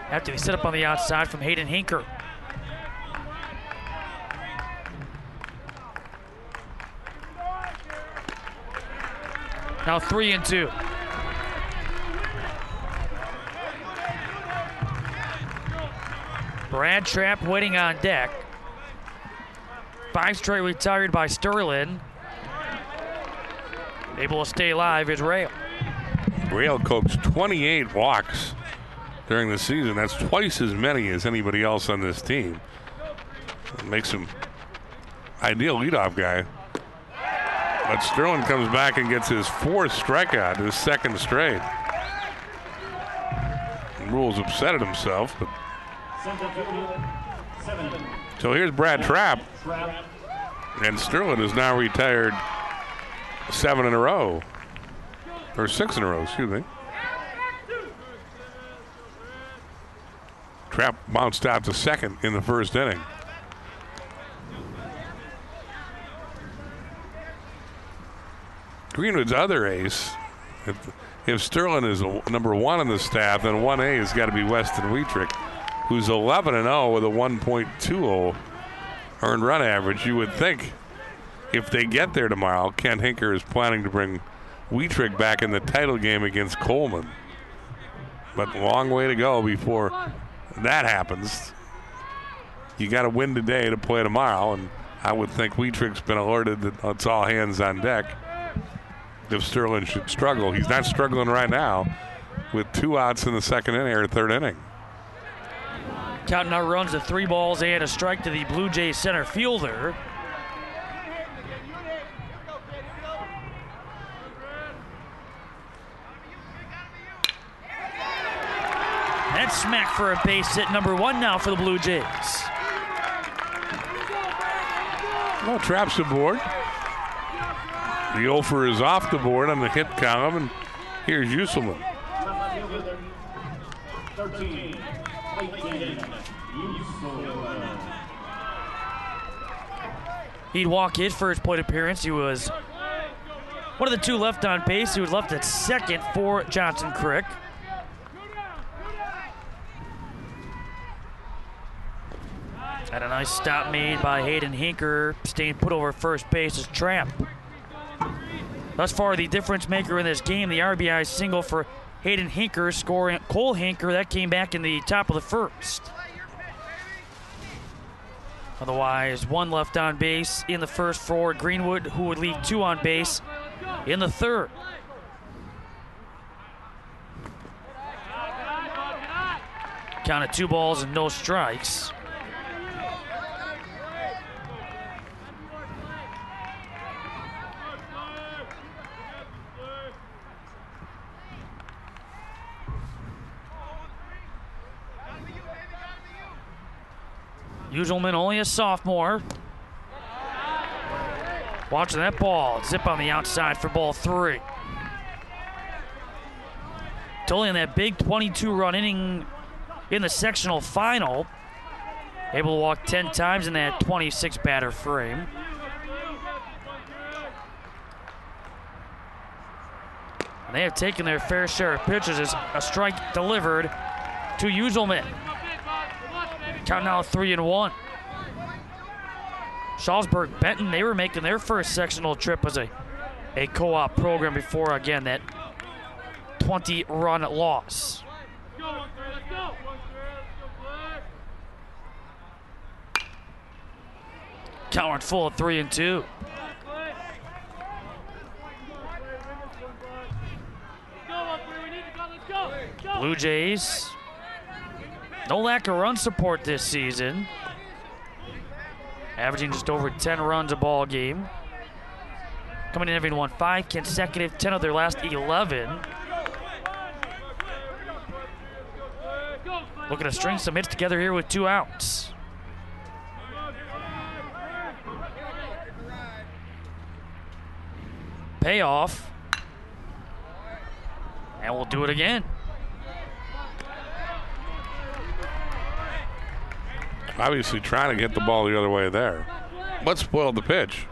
After they set up on the outside from Hayden Hinker. Now 3-2. Brad Trapp waiting on deck. 5 straight retired by Sterling. Able to stay alive is Rail. Rail coached 28 walks during the season. That's twice as many as anybody else on this team. It makes him ideal leadoff guy. But Sterling comes back and gets his 4th strikeout, his 2nd straight. Rules upset at himself. But so here's Brad Trapp. And Sterling is now retired 7 in a row. Or 6 in a row, excuse me. Trapp bounced out to second in the first inning. Greenwood's other ace, if Sterling is number 1 in the staff, then 1A has got to be Weston Wietrich, who's 11-0 with a 1.20 earned run average. You would think if they get there tomorrow, Ken Hinker is planning to bring Wietrich back in the title game against Coleman. But long way to go before that happens. You got to win today to play tomorrow, and I would think Wietrich's been alerted that it's all hands on deck. If Sterling should struggle, he's not struggling right now with 2 outs in the second inning or third inning. Counting out runs to 3 balls and a strike to the Blue Jays center fielder. That's smacked for a base hit, number 1 now for the Blue Jays. Well, Trapp's aboard. The offer is off the board on the hit column, and here's Uselman. 13, He'd walk his first plate appearance. He was One of the two left on base. He was left at second for Johnson Crick. And a nice stop made by Hayden Hinker, staying put over first base as Trapp. Thus far, the difference maker in this game, the RBI single for Hayden Hinker, scoring Cole Hinker. That came back in the top of the first. Otherwise, one left on base in the first for Greenwood, who would leave two on base in the third. Count of 2 balls and no strikes. Uselman only a sophomore. Watching that ball zip on the outside for ball 3. Totally in that big 22-run inning in the sectional final. Able to walk 10 times in that 26-batter frame. And they have taken their fair share of pitches as a strike delivered to Uselman. Count now 3-1. Shalsburg Benton, they were making their first sectional trip as a co-op program before, again, that 20-run loss. Count went full at 3-2. Blue Jays, no lack of run support this season. Averaging just over 10 runs a ball game. Coming in having won 5 consecutive, 10 of their last 11. Looking to string some hits together here with 2 outs. Payoff. And we'll do it again. Obviously trying to get the ball the other way there. What spoiled the pitch?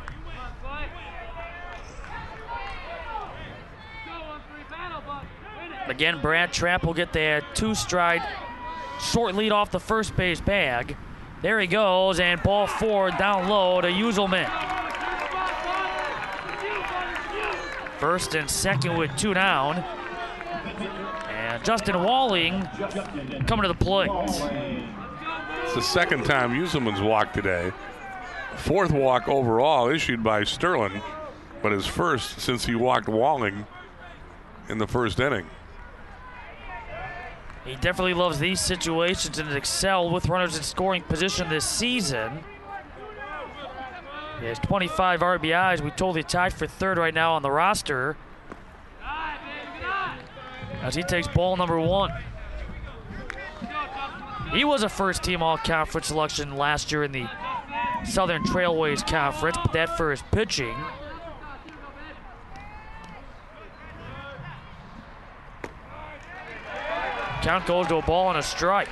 Again, Brad Trapp will get that 2-stride short lead off the first base bag. There he goes, and ball 4 down low to Uselman. First and second with 2 down. And Justin Walling coming to the plate. It's the second time Uselman's walked today. 4th walk overall issued by Sterling, but his first since he walked Walling in the first inning. He definitely loves these situations and has excelled with runners in scoring position this season. He has 25 RBIs. We totally tied for 3rd right now on the roster as he takes ball number 1. He was a first-team all-conference selection last year in the Southern Trailways Conference, but that for his pitching. Count goes to a ball and a strike.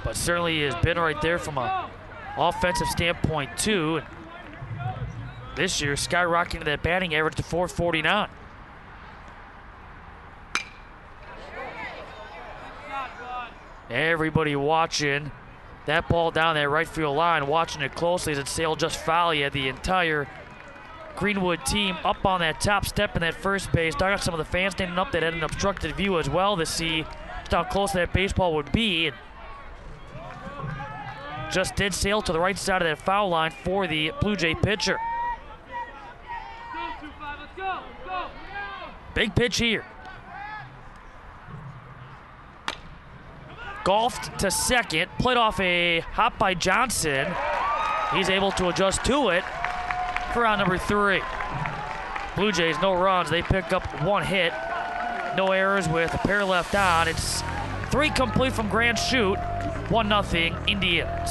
But certainly he has been right there from an offensive standpoint too. And this year skyrocketing that batting average to .449. Everybody watching that ball down that right field line, watching it closely as it sailed just foul. You had the entire Greenwood team up on that top step in that first base. I got some of the fans standing up that had an obstructed view as well to see just how close that baseball would be. And just did sail to the right side of that foul line for the Blue Jay pitcher. Big pitch here. Golfed to second, played off a hop by Johnson. He's able to adjust to it for round number 3. Blue Jays, no runs. They pick up 1 hit. No errors with a pair left on. It's 3 complete from Grand Chute, 1-0 Indians.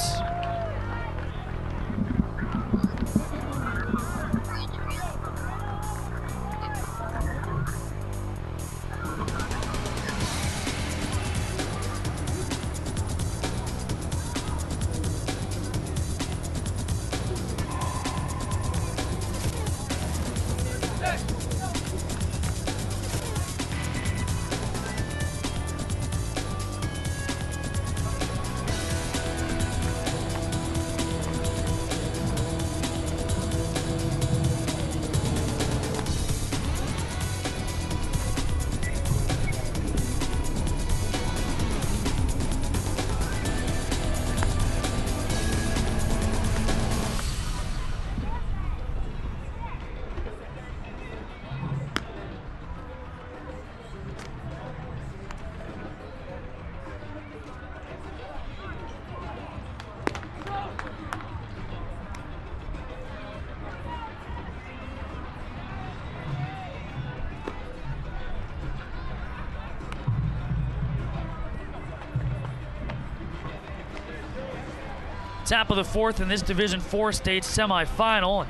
Top of the fourth in this Division 4 state semifinal.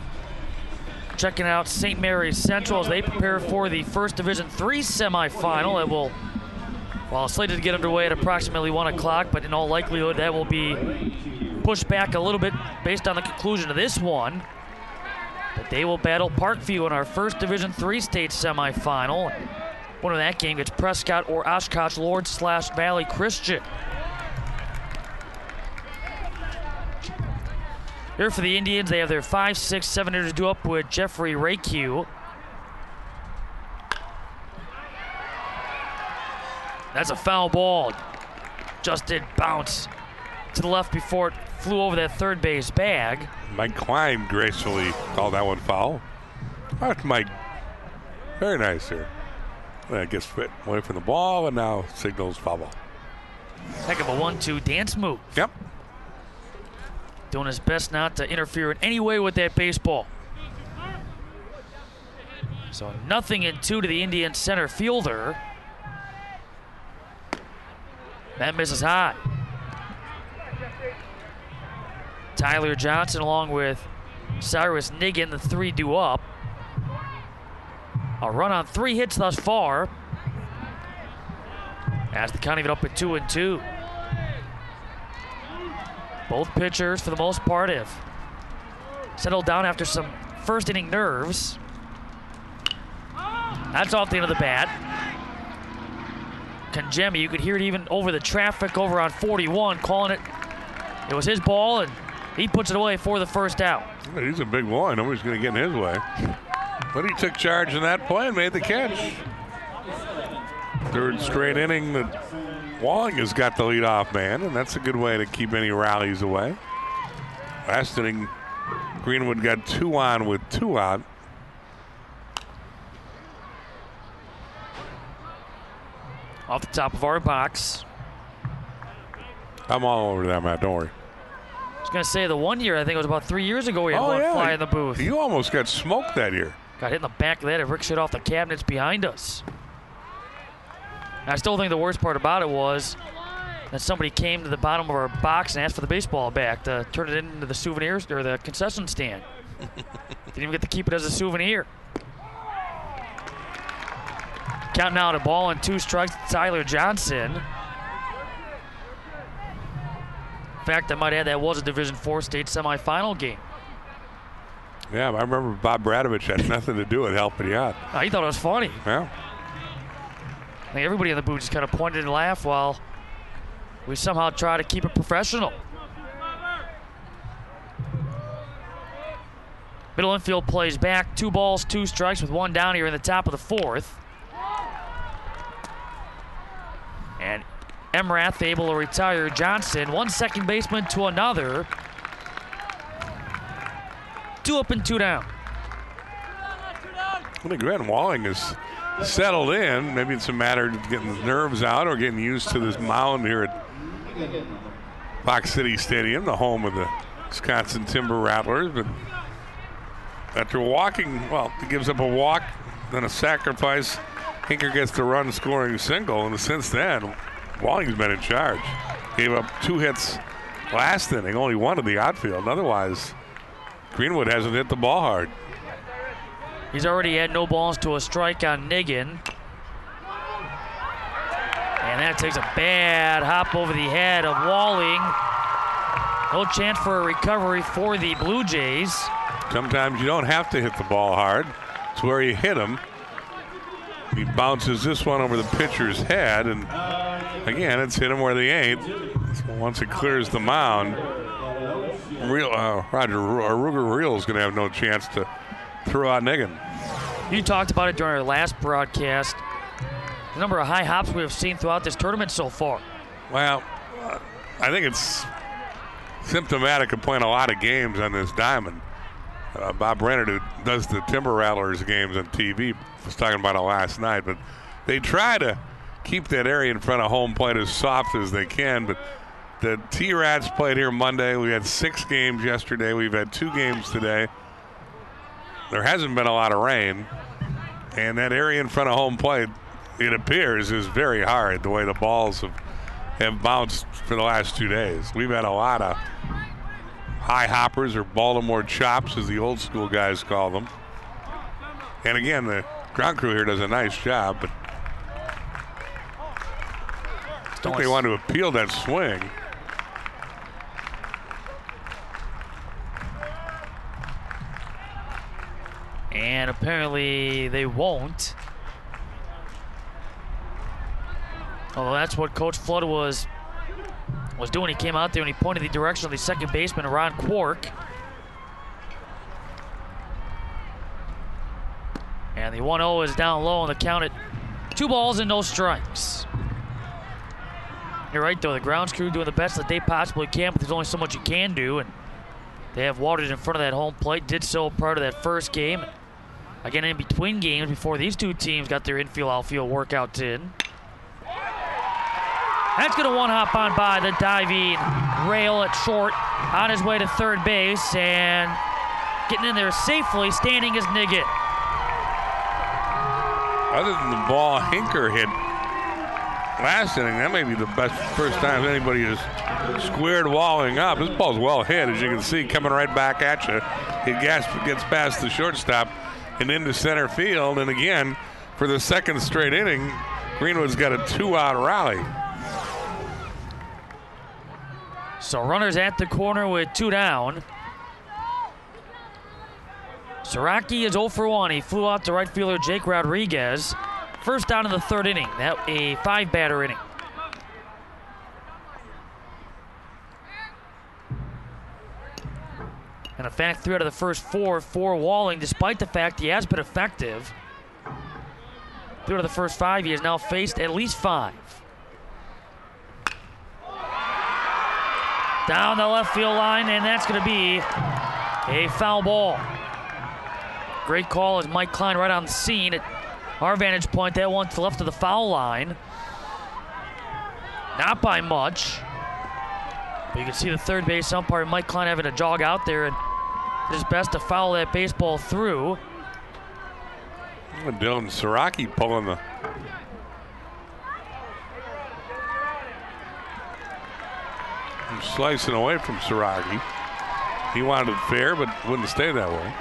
Checking out St. Mary's Central as they prepare for the first Division 3 semifinal. It will, well, slated to get underway at approximately 1 o'clock, but in all likelihood that will be pushed back a little bit based on the conclusion of this one. But they will battle Parkview in our first Division 3 state semifinal. Winner of that game gets Prescott or Oshkosh Lords / Valley Christian. Here for the Indians, they have their 5, 6, 7 to do up with Jeffrey Rayque. That's a foul ball. Just did bounce to the left before it flew over that third base bag. Mike Klein gracefully called that one foul. That's Mike. Very nice here. Well, gets fit away from the ball and now signals foul ball. Heck of a 1-2 dance move. Yep. Doing his best not to interfere in any way with that baseball. So 0-2 to the Indian center fielder. That misses high. Tyler Johnson along with Cyrus Niggin, the 3 due up. A run on 3 hits thus far. As the count even up at 2-2. Both pitchers, for the most part, have settled down after some first inning nerves. That's off the end of the bat. Kangemi, you could hear it even over the traffic over on 41, calling it. It was his ball, and he puts it away for the first out. He's a big boy. Nobody's going to get in his way. But he took charge in that play and made the catch. Third straight inning that Walling has got the leadoff man, and that's a good way to keep any rallies away. Last inning, Greenwood got 2 on with 2 out. Off the top of our box. I'm all over that, Matt. Don't worry. I was going to say the one year, I think it was about 3 years ago, we had one fly in the booth. You almost got smoked that year. Got hit in the back of that. It ricocheted off the cabinets behind us. I still think the worst part about it was that somebody came to the bottom of our box and asked for the baseball back to turn it into the souvenirs or the concession stand. Didn't even get to keep it as a souvenir. Count now to ball and 2 strikes to Tyler Johnson. In fact, I might add that was a Division 4 state semifinal game. Yeah, I remember Bob Bradovich had nothing to do with helping you out. He thought it was funny. Yeah. I think everybody in the booth just kind of pointed and laughed while we somehow try to keep it professional. Middle infield plays back. 2 balls, 2 strikes with 1 down here in the top of the 4th. And Emrath able to retire Johnson. 1 second baseman to another. 2 up and 2 down. I think Grant Walling is settled in. Maybe it's a matter of getting the nerves out or getting used to this mound here at Fox City Stadium, the home of the Wisconsin Timber Rattlers. But after walking, well, he gives up a walk, then a sacrifice. Hinker gets the run scoring single, and since then, Walling's been in charge. Gave up 2 hits last inning, only 1 to the outfield. Otherwise, Greenwood hasn't hit the ball hard. He's already had no balls to a strike on Niggin. And that takes a bad hop over the head of Walling. No chance for a recovery for the Blue Jays. Sometimes you don't have to hit the ball hard. It's where you hit him. He bounces this one over the pitcher's head, and again, it's hit him where they ain't. So once it clears the mound, Roger Ruger is going to have no chance to throw out Niggin. You talked about it during our last broadcast. The number of high hops we have seen throughout this tournament so far. Well, I think it's symptomatic of playing a lot of games on this diamond. Bob Brenner, who does the Timber Rattlers games on TV, was talking about it last night. But they try to keep that area in front of home plate as soft as they can. But the T-Rats played here Monday. We had 6 games yesterday. We've had 2 games today. There hasn't been a lot of rain. And that area in front of home plate, it appears, is very hard, the way the balls have bounced for the last 2 days. We've had a lot of high hoppers or Baltimore chops, as the old school guys call them. And again, the ground crew here does a nice job, but I think they want to appeal that swing. And apparently they won't. Although that's what Coach Flood was doing. He came out there and he pointed the direction of the second baseman, Ron Quark. And the 1-0 is down low on the count at 2 balls and no strikes. You're right, though. The grounds crew doing the best that they possibly can, but there's only so much you can do. And they have watered in front of that home plate. Did so prior to that first game. Again, in between games, before these two teams got their infield, outfield workouts in. That's going to one-hop on by the diving rail at short on his way to third base. And getting in there safely, standing is Niggett. Other than the ball Hinker hit last inning, that may be the first time anybody has squared walling up. This ball's well hit, as you can see, coming right back at you. It gets past the shortstop and into center field. And again, for the second straight inning, Greenwood's got a 2-out rally. So runners at the corner with 2 down. Siraki is 0 for 1. He flew out to right fielder Jake Rodriguez. First down in the third inning. That a 5-batter inning. And in fact, 3 out of the first 4 for Walling, despite the fact he has been effective. 3 out of the first 5, he has now faced at least 5. Down the left field line, and that's going to be a foul ball. Great call as Mike Klein right on the scene. At our vantage point, that one to the left of the foul line. Not by much. But you can see the third base umpire, Mike Klein, having to jog out there and did his best to foul that baseball through. Dylan Siraki pulling the... slicing away from Siraki. He wanted it fair, but wouldn't stay that way.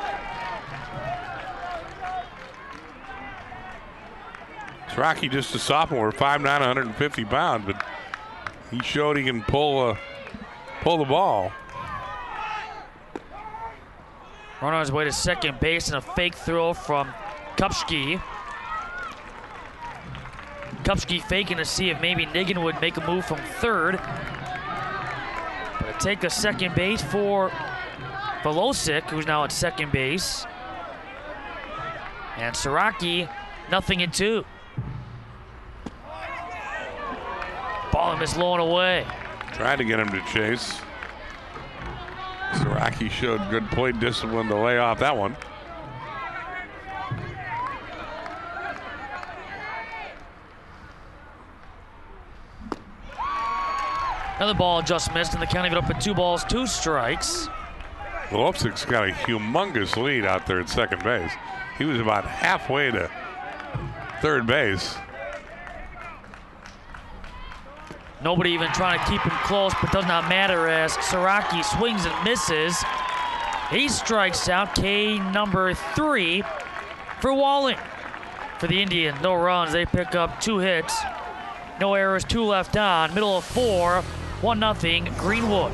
Siraki, just a sophomore, 5'9", 150 pounds, but he showed he can pull the ball. Run on his way to second base and a fake throw from Kupski. Kupski faking to see if maybe Niggin would make a move from third. But take the second base for Velosic, who's now at second base. And Siraki, 0-2. Ball is low and away. Tried to get him to chase. Siraki showed good plate discipline to lay off that one. Another ball just missed, and the count even up at 2 balls, 2 strikes. Lopsik's got a humongous lead out there at second base. He was about halfway to third base. Nobody even trying to keep him close, but does not matter as Siraki swings and misses. He strikes out. K number 3 for Walling. For the Indians, no runs. They pick up 2 hits. No errors, 2 left on. Middle of 4, 1-0 Greenwood.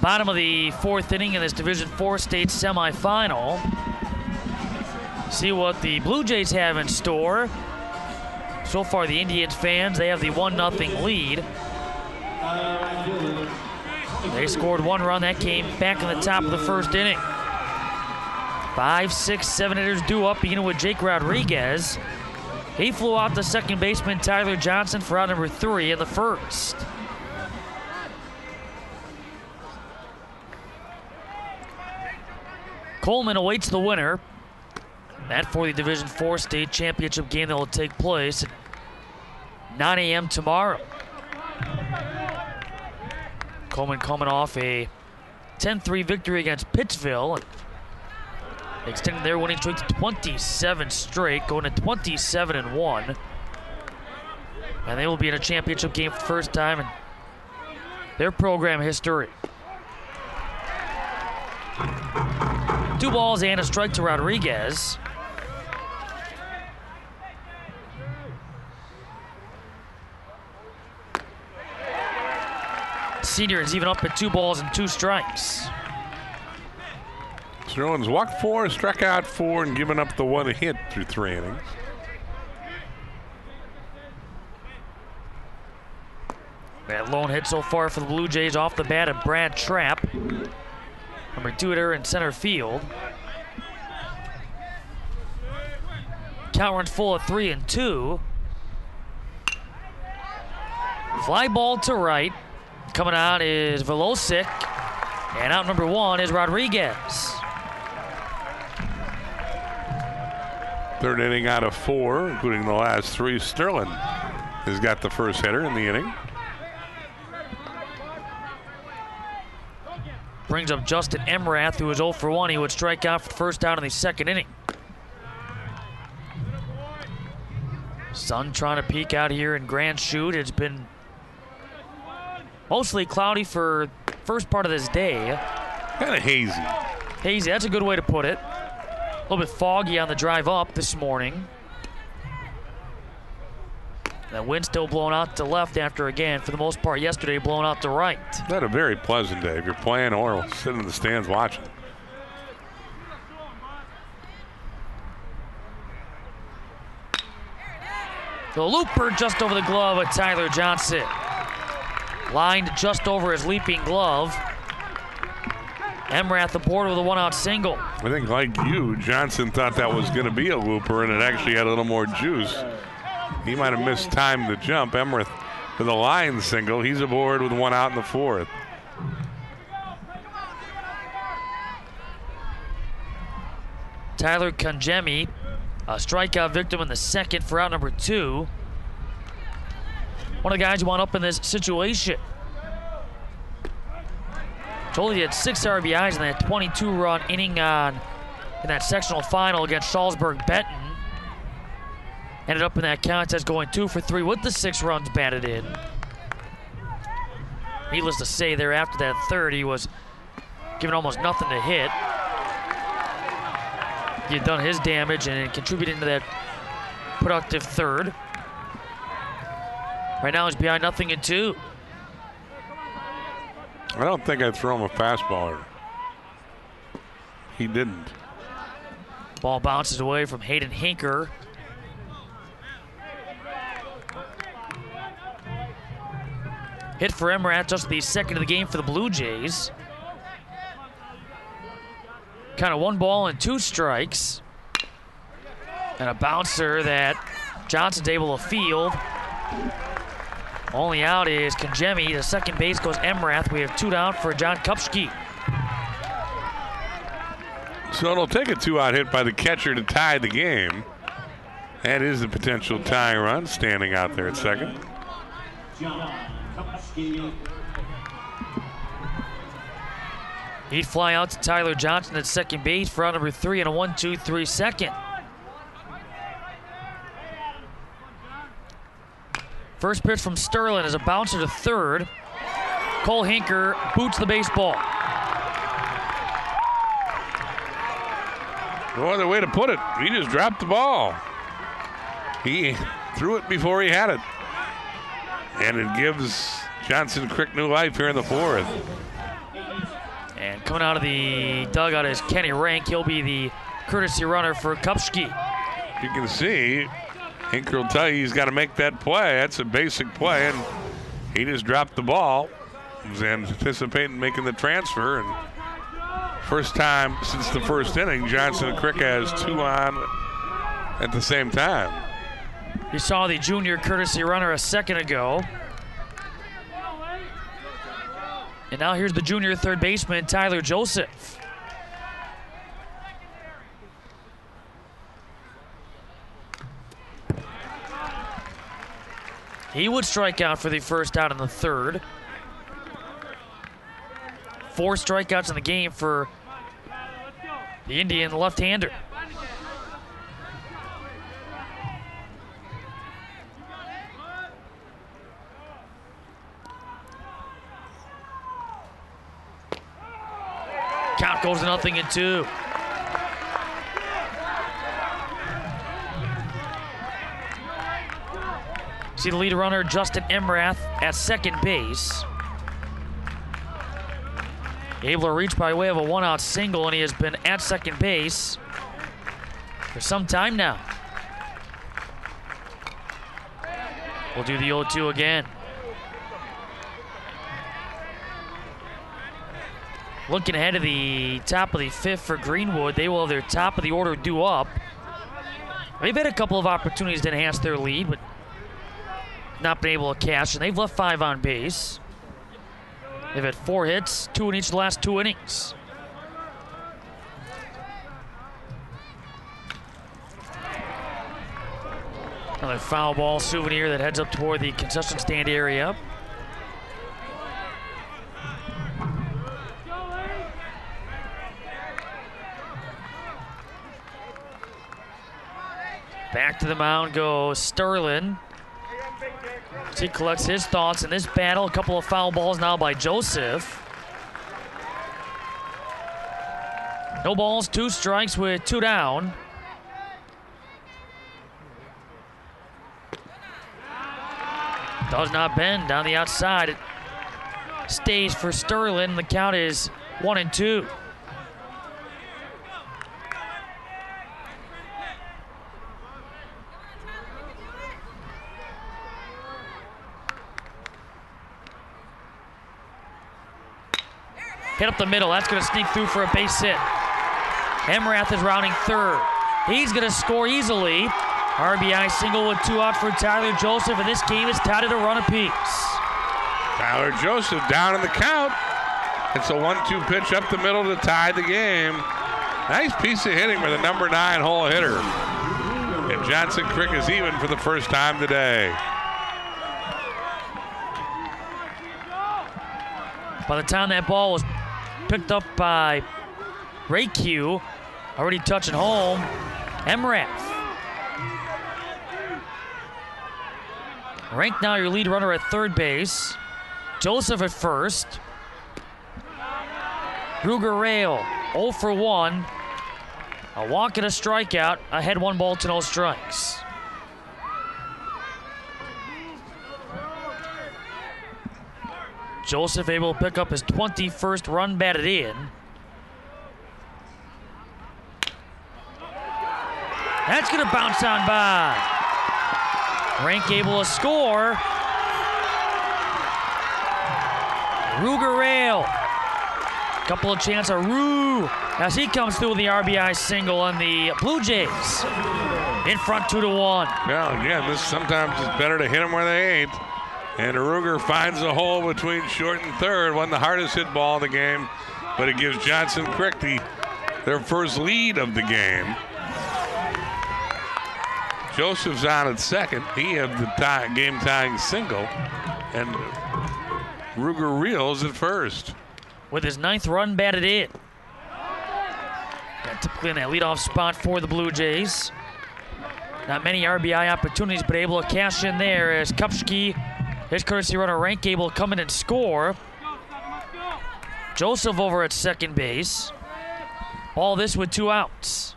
bottom of the fourth inning in this Division IV state semifinal. See what the Blue Jays have in store. So far, the Indians fans, they have the 1-0 lead. They scored 1 run. That came back in the top of the first inning. 5, 6, 7 hitters due up, beginning with Jake Rodriguez. He flew out to second baseman Tyler Johnson for out number 3 in the first. Coleman awaits the winner. That for the Division IV state championship game that will take place at 9 a.m. tomorrow. Coleman coming off a 10-3 victory against Pittsville, and extending their winning streak to 27 straight, going to 27-1. And they will be in a championship game for the first time in their program history. 2 balls and a strike to Rodriguez. Senior is even up at 2 balls and 2 strikes. Sterling's walked 4, struck out 4, and given up the 1 hit through 3 innings. That lone hit so far for the Blue Jays off the bat of Brad Trapp, number 2 hitter in center field. Count runs full of 3-2. Fly ball to right. Coming out is Velocic, and out number 1 is Rodriguez. 3rd inning out of 4, including the last 3. Sterling has got the first hitter in the inning. Brings up Justin Emrath, who is 0 for 1. He would strike out for the first out in the 2nd inning. Sun trying to peek out here in Grand Chute. It's been mostly cloudy for first part of this day. Kind of hazy. Hazy, that's a good way to put it. A little bit foggy on the drive up this morning. That wind still blowing out to left after, again, for the most part yesterday, blowing out to right. Had a very pleasant day if you're playing or sitting in the stands watching. The looper just over the glove of Tyler Johnson. Lined just over his leaping glove. Emrath aboard with a 1-out single. I think, like you, Johnson thought that was going to be a looper, and it actually had a little more juice. He might have mistimed the jump. Emrath with a line single. He's aboard with 1 out in the 4th. Tyler Conjemi, a strikeout victim in the 2nd for out number 2. One of the guys who wound up in this situation. Told he had 6 RBIs in that 22-run inning in that sectional final against Shalsburg-Benton. Ended up in that contest going 2 for 3 with the 6 runs batted in. Needless to say, there after that 3rd, he was given almost nothing to hit. He had done his damage and contributed to that productive 3rd. Right now he's behind 0-2. I don't think I'd throw him a fastball. He didn't. Ball bounces away from Hayden Hinker. Hit for Emrath, just the 2nd of the game for the Blue Jays. Kind of 1 ball and 2 strikes. And a bouncer that Johnson's able to field. Only out is Conjemi. To second base goes Emrath. We have 2 down for John Kupski. So it'll take a 2-out hit by the catcher to tie the game. That is the potential tying run standing out there at second. He'd fly out to Tyler Johnson at second base for out number 3 and a 1-2-3 second. First pitch from Sterling is a bouncer to 3rd. Cole Hinker boots the baseball. No other way to put it. He just dropped the ball. He threw it before he had it. And it gives Johnson Crick new life here in the 4th. coming out of the dugout is Kenny Rank. He'll be the courtesy runner for Kupski. You can see, Hinker will tell you he's got to make that play. That's a basic play, and he just dropped the ball. He was anticipating making the transfer, and first time since the first inning, Johnson and Crick has 2 on at the same time. You saw the junior courtesy runner a second ago. And now here's the junior third baseman, Tyler Joseph. He would strike out for the first out in the third. 4 strikeouts in the game for the Indian left-hander. Count goes to 0-2. See the lead runner, Justin Emrath, at second base. Able to reach by way of a 1-out single, and he has been at second base for some time now. We'll do the 0-2 again. Looking ahead to the top of the 5th for Greenwood, they will have their top of the order due up. They've had a couple of opportunities to enhance their lead, but not been able to cash, and they've left 5 on base. They've had 4 hits, 2 in each of the last 2 innings. Another foul ball souvenir that heads up toward the concession stand area. Back to the mound goes Sterling. He collects his thoughts in this battle. A couple of foul balls now by Joseph. No balls, 2 strikes with 2 down. Does not bend down the outside. It stays for Sterling. The count is 1-2. Hit up the middle. That's going to sneak through for a base hit. Emrath is rounding third. He's going to score easily. RBI single with 2 out for Tyler Joseph, and this game is tied at a run apiece. Tyler Joseph down in the count. It's a 1-2 pitch up the middle to tie the game. Nice piece of hitting by the number 9 hole hitter. And Johnson Crick is even for the first time today. By the time that ball was picked up by Ray Q, already touching home, Emrath. Rank now your lead runner at third base. Joseph at first. Ruger Rail 0 for 1. A walk and a strikeout. Ahead 1 ball to no strikes. Joseph able to pick up his 21st run batted in. That's going to bounce on by. Rank able to score. Ruger Rail. Couple of chances of Rue as he comes through with the RBI single on the Blue Jays. In front 2-1. Well, again, this sometimes is better to hit them where they ain't. And Ruger finds a hole between short and third. Won the hardest hit ball of the game, but it gives Johnson Crick their first lead of the game. Joseph's on at second. He had the game-tying single, and Ruger reels at first. With his 9th run batted in. Typically in that leadoff spot for the Blue Jays. Not many RBI opportunities, but able to cash in there as Kupski, his courtesy runner Rank, able to come in and score. Joseph over at second base. All this with 2 outs.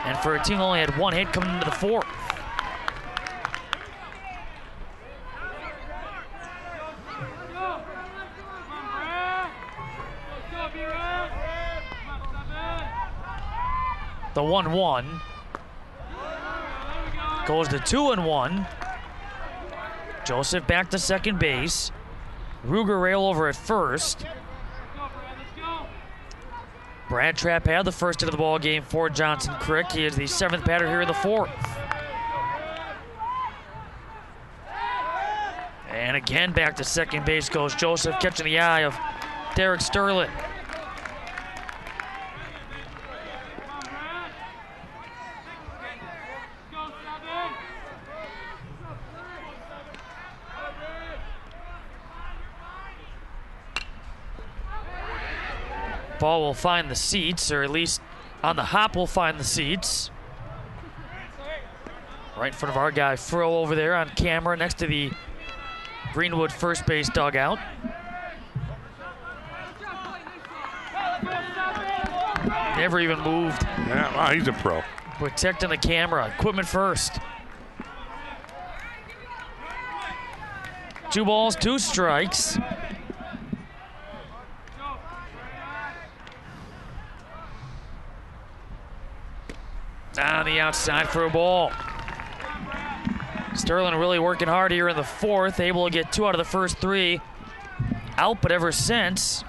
And for a team that only had 1 hit coming into the 4th. The 1-1 goes to 2-1. Joseph back to second base. Ruger rail over at first. Brad Trapp had the first hit of the ball game for Johnson Crick. He is the 7th batter here in the 4th. And again back to second base goes Joseph, catching the eye of Derek Sterling. Ball will find the seats, or at least on the hop will find the seats. Right in front of our guy Fro over there on camera next to the Greenwood first base dugout. Never even moved. Yeah, wow, he's a pro. Protecting the camera, equipment first. 2 balls, 2 strikes. On the outside for a ball. Sterling really working hard here in the 4th, able to get 2 out of the first 3 out, but ever since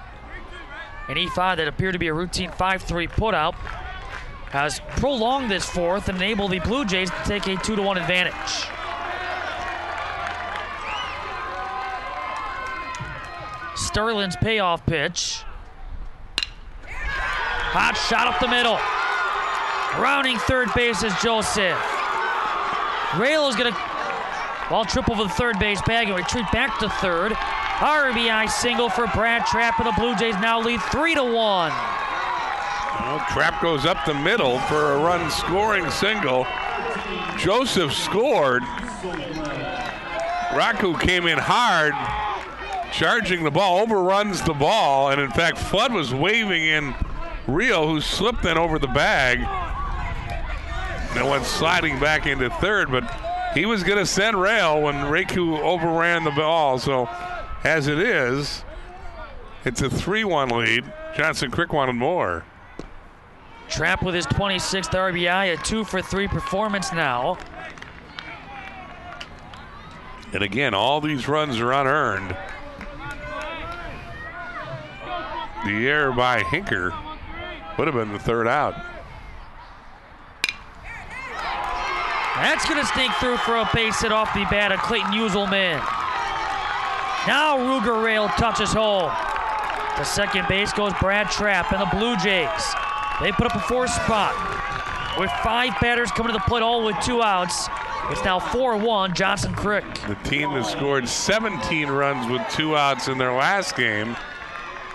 an E5 that appeared to be a routine 5-3 putout has prolonged this 4th and enabled the Blue Jays to take a 2-1 advantage. Sterling's payoff pitch. Hot shot up the middle. Rounding third base is Joseph. Raylo's gonna ball trip over the third base bag and retreat back to third. RBI single for Brad Trapp, and the Blue Jays now lead 3-1. Well, Trapp goes up the middle for a run scoring single. Joseph scored. Raku came in hard, charging the ball, overruns the ball, and in fact Flood was waving in Rio, who slipped then over the bag and went sliding back into third, but he was going to send rail when Raku overran the ball. So as it is, it's a 3-1 lead. Johnson Crick wanted more. Trapp with his 26th RBI, a 2-for-3 performance now. And again, all these runs are unearned. The error by Hinker would have been the 3rd out. That's going to sneak through for a base hit off the bat of Clayton Uselman. Now Ruger rail touches home. To second base goes Brad Trapp, and the Blue Jays, they put up a 4 spot. With 5 batters coming to the plate, all with 2 outs. It's now 4-1 Johnson Crick. The team that scored 17 runs with 2 outs in their last game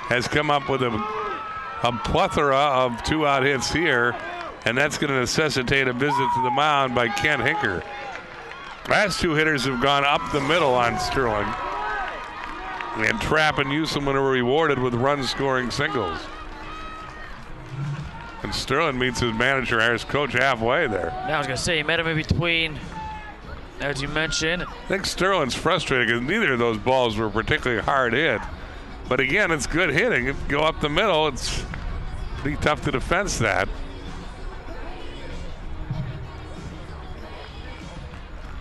has come up with a plethora of 2-out hits here, and that's going to necessitate a visit to the mound by Ken Hinker. Last 2 hitters have gone up the middle on Sterling, and Trapp and Uselman are rewarded with run-scoring singles. And Sterling meets his manager, his coach, halfway there. Now I was going to say, he met him in between, as you mentioned. I think Sterling's frustrated because neither of those balls were particularly hard hit. But again, it's good hitting. If you go up the middle, it's pretty tough to defense that.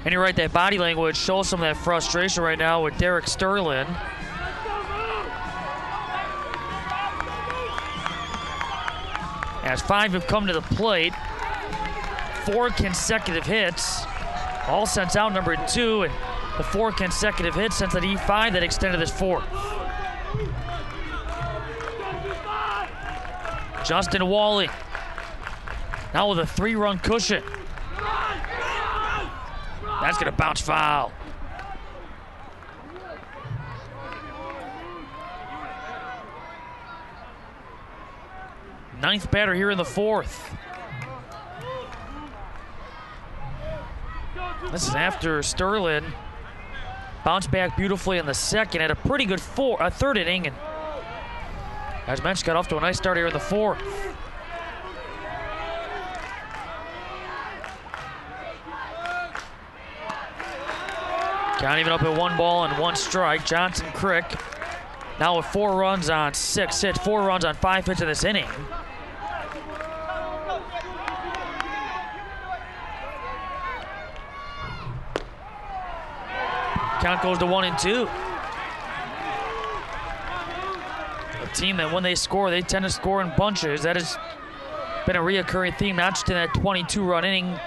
And you're right, that body language shows some of that frustration right now with Derek Sterling. As 5 have come to the plate, 4 consecutive hits, all since out number 2, and the 4 consecutive hits since that E5 that extended this 4th. Justin Wally now with a 3-run cushion. That's going to bounce foul. Ninth batter here in the 4th. This is after Sterling bounced back beautifully in the 2nd, had a pretty good 3rd inning, and as mentioned, got off to a nice start here in the 4th. Count even up at 1 ball and 1 strike. Johnson Crick now with 4 runs on 6 hits, 4 runs on 5 hits in this inning. Count goes to 1-2. A team that when they score, they tend to score in bunches. That has been a reoccurring theme, not just in that 22-run inning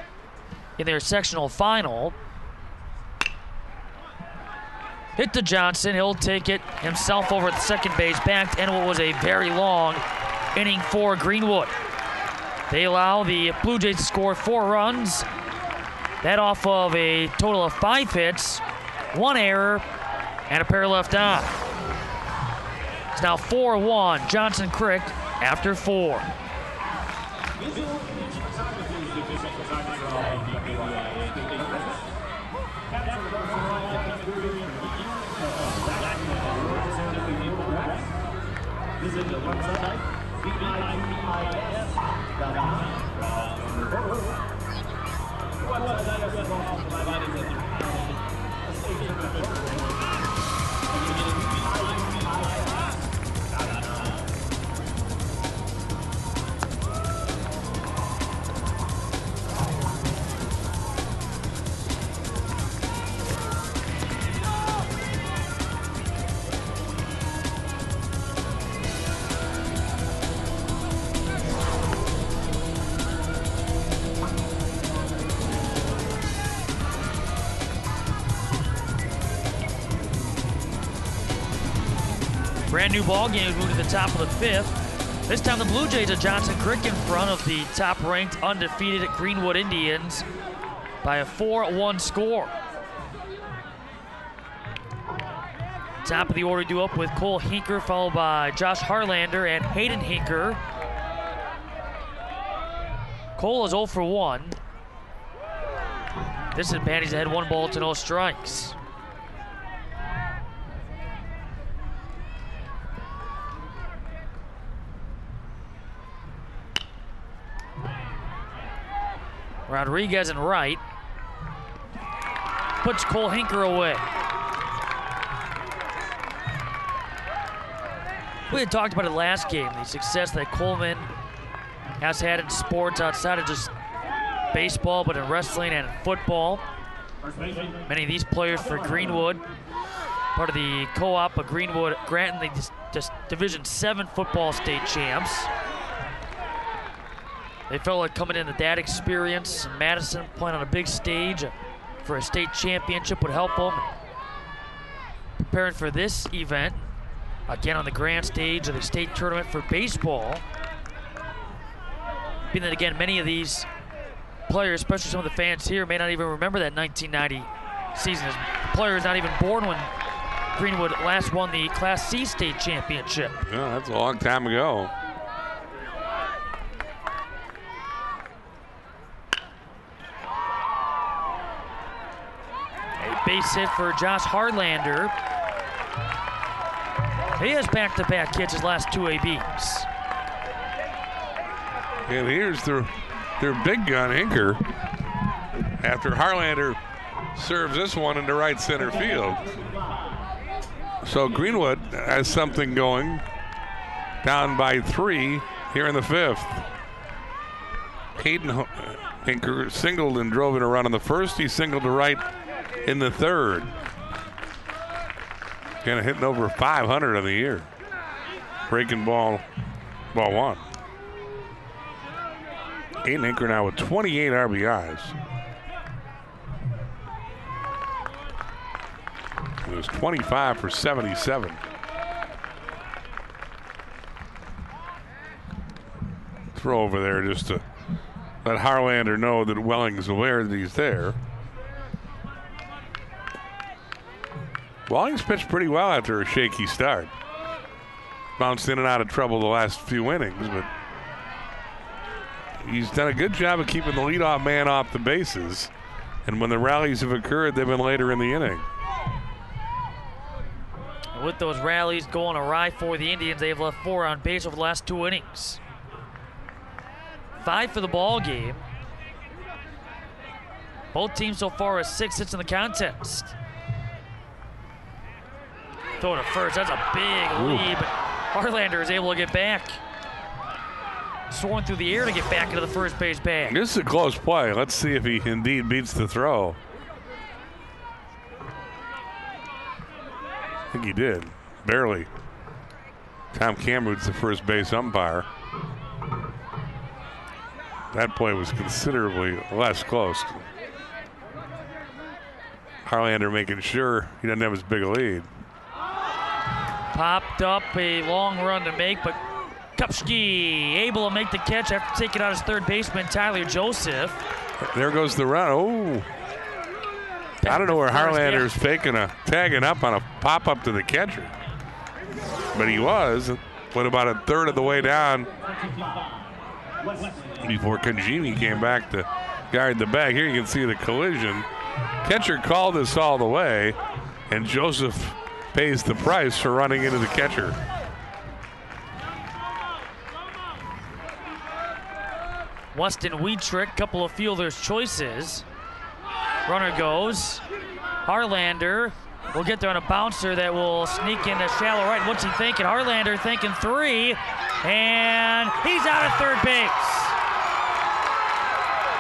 in their sectional final. Hit to Johnson. He'll take it himself over at the second base, back to end what was a very long inning for Greenwood. They allow the Blue Jays to score 4 runs. That off of a total of 5 hits, 1 error, and a pair left on. It's now 4-1, Johnson Crick after 4. Visit the website, Brand new ball game as we move to the top of the 5th. This time the Blue Jays are Johnson Crick in front of the top-ranked undefeated Greenwood Indians by a 4-1 score. Top of the order due up with Cole Hinker, followed by Josh Harlander and Hayden Hinker. Cole is 0 for 1. This at bat, he's ahead 1 ball to no strikes. Rodriguez in right. Puts Cole Hinker away. We had talked about it last game, the success that Coleman has had in sports outside of just baseball, but in wrestling and in football. Many of these players for Greenwood, part of the co-op of Greenwood Granton, the Division 7 football state champs. They felt like coming into that experience, Madison playing on a big stage for a state championship would help them. Preparing for this event, again on the grand stage of the state tournament for baseball. Being that, again, many of these players, especially some of the fans here, may not even remember that 1990 season. As players not even born when Greenwood last won the Class C state championship. Yeah, that's a long time ago. Base hit for Josh Harlander. He has back-to-back hits his last 2 ABs. And here's their big gun, Hinker, after Harlander serves this one into right center field. So Greenwood has something going, down by 3 here in the 5th. Hayden Hinker singled and drove in a run in the 1st. He singled to right in the 3rd. Kind of hitting over 500 on the year. Breaking ball 1. Hayden Hinker now with 28 RBIs. It was 25 for 77. Throw over there just to let Harlander know that Welling's aware that he's there. Welling's pitched pretty well after a shaky start. Bounced in and out of trouble the last few innings, but he's done a good job of keeping the leadoff man off the bases. And when the rallies have occurred, they've been later in the inning. With those rallies going awry for the Indians, they've left 4 on base over the last 2 innings. 5 for the ball game. Both teams so far are 6 hits in the contest. Throw to first, that's a big lead, but Harlander is able to get back. Soaring through the air to get back into the first base bag. This is a close play. Let's see if he indeed beats the throw. think he did. Barely. Tom Cameron's the first base umpire. That play was considerably less close. Harlander making sure he doesn't have as big a lead. Popped up a long run to make, but Kupski able to make the catch after taking out his third baseman, Tyler Joseph. There goes the run. Oh. I don't know where Harlander's tagging up on a pop-up to the catcher. But he was. Went about a third of the way down before Kajimi came back to guard the bag. Here you can see the collision. Catcher called this all the way, and Joseph pays the price for running into the catcher. Weston Wheatrick, couple of fielders' choices. Runner goes. Harlander will get there on a bouncer that will sneak into shallow right. What's he thinking? Harlander thinking three, and he's out at third base.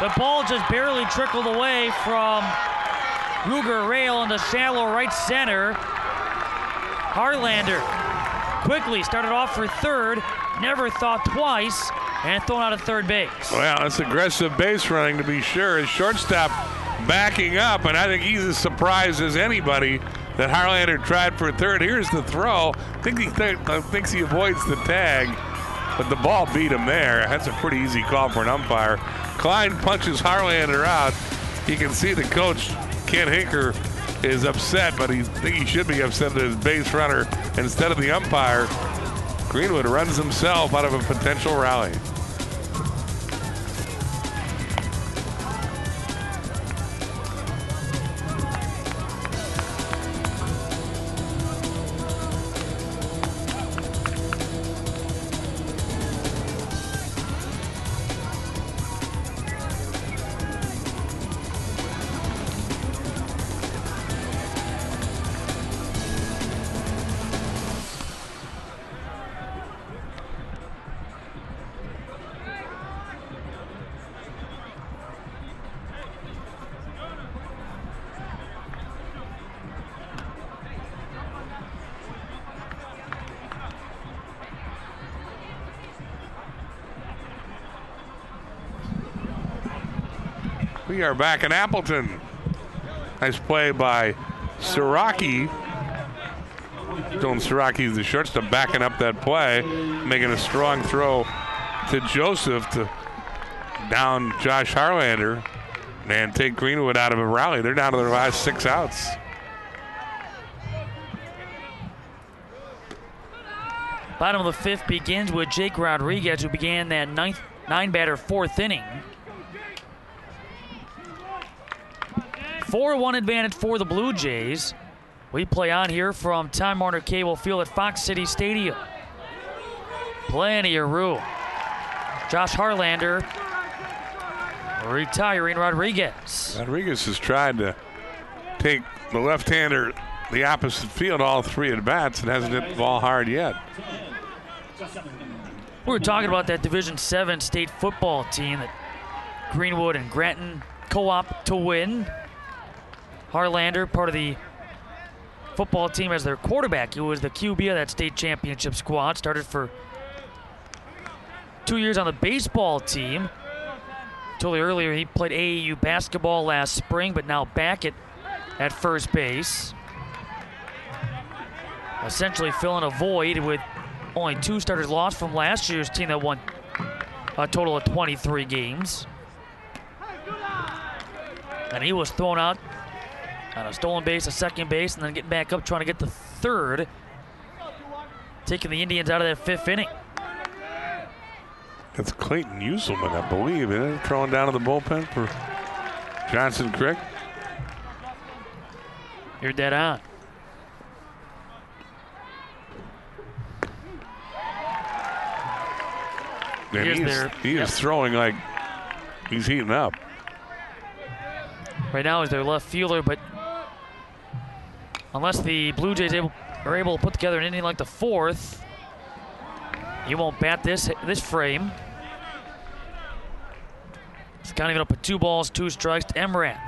The ball just barely trickled away from Ruger Rail into shallow right center. Harlander quickly started off for third, never thought twice, and thrown out at third base. Well, that's aggressive base running to be sure. His shortstop backing up, and I think he's as surprised as anybody that Harlander tried for third. Here's the throw. I think he thinks he avoids the tag, but the ball beat him there. That's a pretty easy call for an umpire. Klein punches Harlander out. You can see the coach, Ken Hinker, is upset, but I think he should be upset at his base runner instead of the umpire. Greenwood runs himself out of a potential rally. We are back in Appleton. Nice play by Siraki. Dylan Siraki's the shortstop backing up that play, making a strong throw to Joseph to down Josh Harlander and take Greenwood out of a rally. They're down to their last 6 outs. Bottom of the fifth begins with Jake Rodriguez, who began that nine-batter fourth inning. 4-1 advantage for the Blue Jays. We play on here from Time Warner Cable Field at Fox City Stadium. Plenty of room. Josh Harlander retiring Rodriguez. Rodriguez has tried to take the left-hander the opposite field all 3 at-bats and hasn't hit the ball hard yet. We were talking about that Division 7 state football team that Greenwood and Granton co-op to win. Harlander, part of the football team as their quarterback. He was the QB of that state championship squad. Started for 2 years on the baseball team. Told you earlier he played AAU basketball last spring, but now back at first base. Essentially filling a void with only 2 starters lost from last year's team that won a total of 23 games. And he was thrown out on a stolen base, a second base, and then getting back up trying to get the third. Taking the Indians out of that 5th inning. That's Clayton Uselman, I believe, isn't it? Throwing down to the bullpen for Johnson Crick. You're dead on. And he is throwing like he's heating up. Right now is their left fielder, but unless the Blue Jays are able to put together an inning like the 4th, he won't bat this frame. He's counting it up with 2 balls, 2 strikes to Emrath.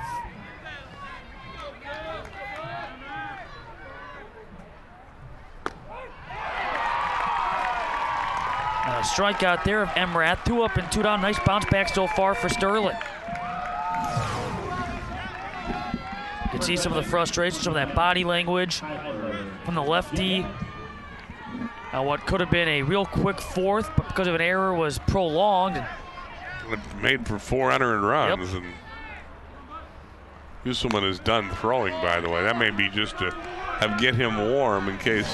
strikeout there of Emrath. 2 up and 2 down. Nice bounce back so far for Sterling. You can see some of the frustration, some of that body language from the lefty. What could have been a real quick fourth, but because of an error was prolonged. It made for 4 unearned runs. Yep. And Uselman is done throwing, by the way. That may be just to get him warm in case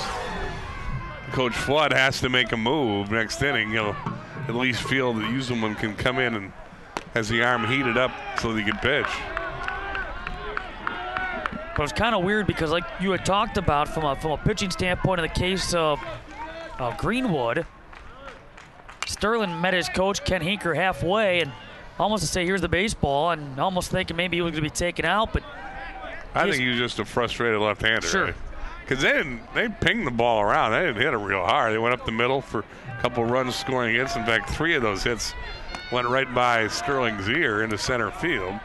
Coach Flood has to make a move next inning. He'll at least feel that Uselman can come in and has the arm heated up so that he can pitch. But it's kind of weird because, like you had talked about from a pitching standpoint, in the case of Greenwood, Sterling met his coach Ken Hinker halfway and almost to say, "Here's the baseball," and almost thinking maybe he was going to be taken out. But I think he was just a frustrated left-hander. Sure. Right? Because they pinged the ball around. They didn't hit it real hard. They went up the middle for a couple runs scoring hits. In fact, 3 of those hits went right by Sterling's ear into center field.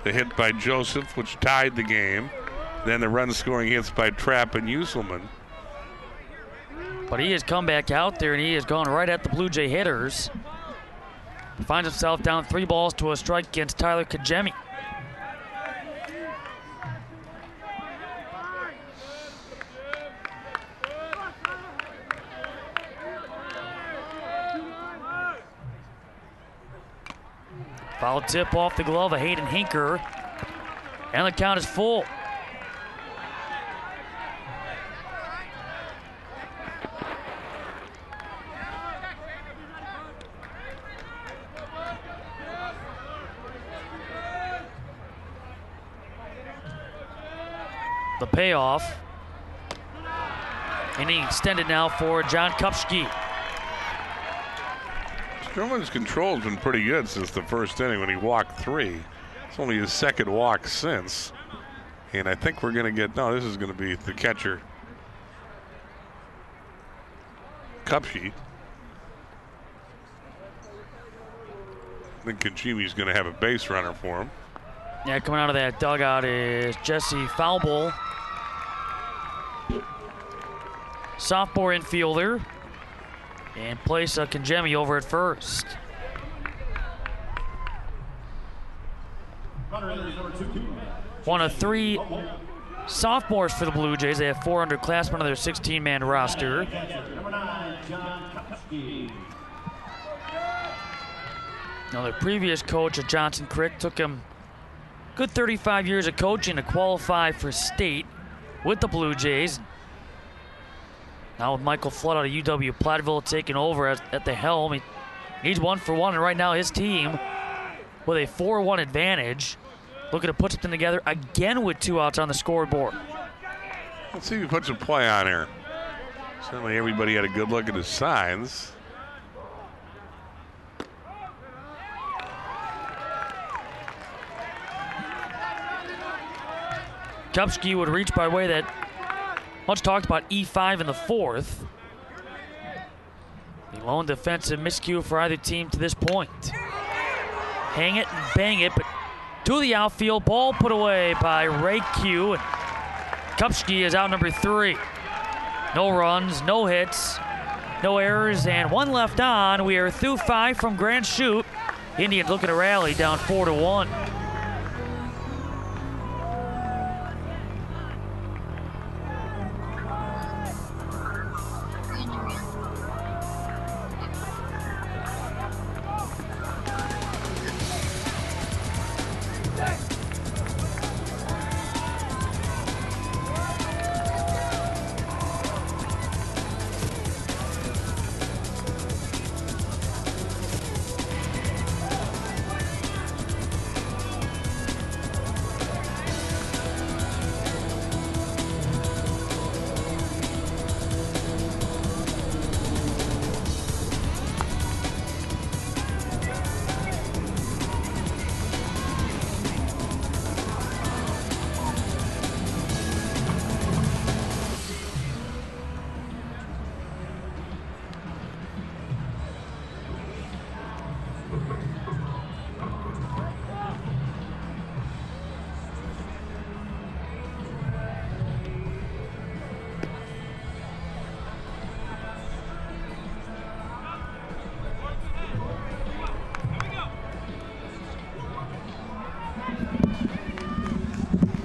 The hit by Joseph, which tied the game. Then the run scoring hits by Trapp and Uselman. But he has come back out there and he has gone right at the Blue Jay hitters. He finds himself down 3 balls to a strike against Tyler Kajemi. Foul tip off the glove of Hayden Hinker. And the count is full. The payoff. Inning extended now for John Kupski. Sterling's control has been pretty good since the first inning when he walked 3. It's only his 2nd walk since. And I think we're going to get, no, this is going to be the catcher, Kupski. I think Kajimi's going to have a base runner for him. Yeah, coming out of that dugout is Jesse Foulbull. Sophomore infielder. And place Kajemi over at first. One of 3 sophomores for the Blue Jays. They have 4 underclassmen on their 16-man roster. Now, their previous coach, Johnson Crick, took him good 35 years of coaching to qualify for state with the Blue Jays. Now with Michael Flood out of UW Platteville taking over at the helm. He's 1 for 1, and right now his team with a 4-1 advantage, looking to put something together again with 2 outs on the scoreboard. Let's see if he puts a play on here. Certainly everybody had a good look at his signs. Kupski would reach by way that much talked about E5 in the 4th. The lone defensive miscue for either team to this point. Hang it and bang it, but to the outfield, ball put away by Ray Q. Kupski is out number 3. No runs, no hits, no errors, and 1 left on. We are through 5 from Grand Chute. Indians looking to rally down 4-1.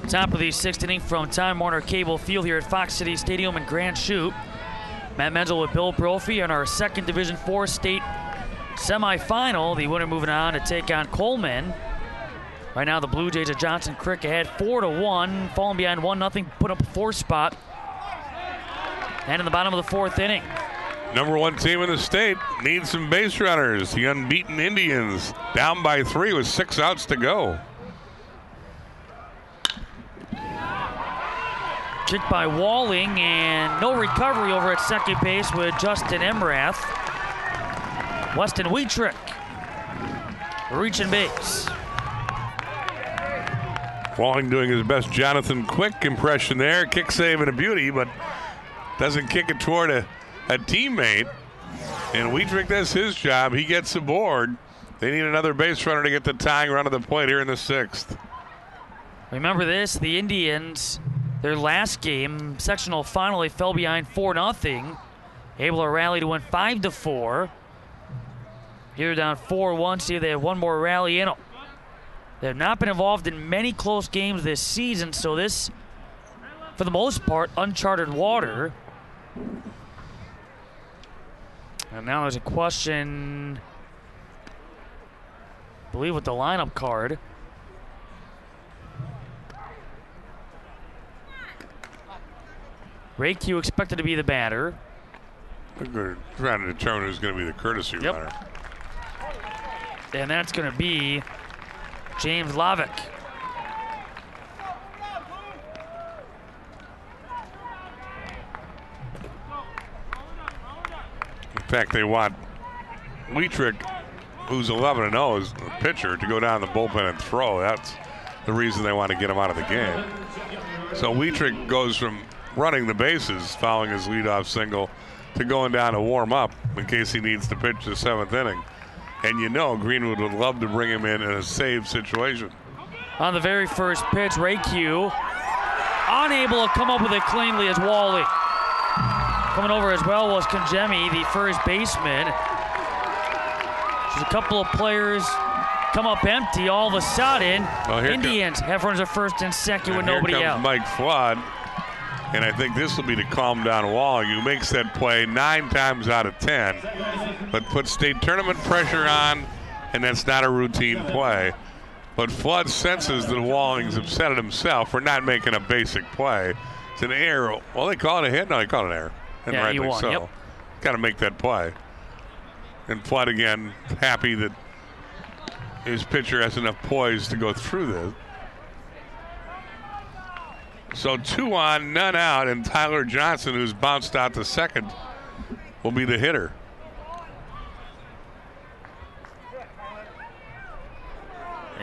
Top of the 6th inning from Time Warner Cable Field here at Fox City Stadium in Grand Chute. Matt Menzel with Bill Brophy in our second Division IV state semifinal. The winner moving on to take on Coleman. Right now the Blue Jays at Johnson Crick ahead 4-1, falling behind 1-0, put up a 4th spot. And in the bottom of the 4th inning. Number 1 team in the state needs some base runners. The unbeaten Indians down by 3 with 6 outs to go. Kick by Walling and no recovery over at second base with Justin Emrath. Weston Wheatrick reaching base. Walling doing his best Jonathan Quick impression there. Kick save and a beauty, but doesn't kick it toward a teammate. And Wheatrick does his job. He gets aboard. They need another base runner to get the tying run of the plate here in the 6th. Remember this, the Indians, their last game, sectional final, they fell behind 4-0. Able to rally to win 5-4. Here down 4-1. See if they have one more rally in them. They have not been involved in many close games this season, so this, for the most part, uncharted water. And now there's a question, I believe, with the lineup card. Ray Q expected to be the batter. They're trying to determine who's going to be the courtesy runner. And that's going to be James Lavick. In fact, they want Wheatrick, who's 11-0 as a pitcher, to go down the bullpen and throw. That's the reason they want to get him out of the game. So Wheatrick goes from running the bases, following his leadoff single, to going down to warm up in case he needs to pitch the 7th inning. And you know Greenwood would love to bring him in a save situation. On the very first pitch, Ray Q unable to come up with it cleanly as Wally. Coming over as well was Konjemi, the first baseman. Just a couple of players come up empty. All of a sudden, Indians have runners at first and second with nobody out. Here out. comes Mike Flood, and I think this will be to calm down Walling, who makes that play 9 times out of 10, but puts state tournament pressure on, and that's not a routine play. But Flood senses that Walling's upset at himself for not making a basic play. It's an error. Well, they call it a hit? No, they call it an error. And yeah, rightly so. Yep. Got to make that play. And Flood, again, happy that his pitcher has enough poise to go through this. So 2 on, none out, and Tyler Johnson, who's bounced out to second, will be the hitter.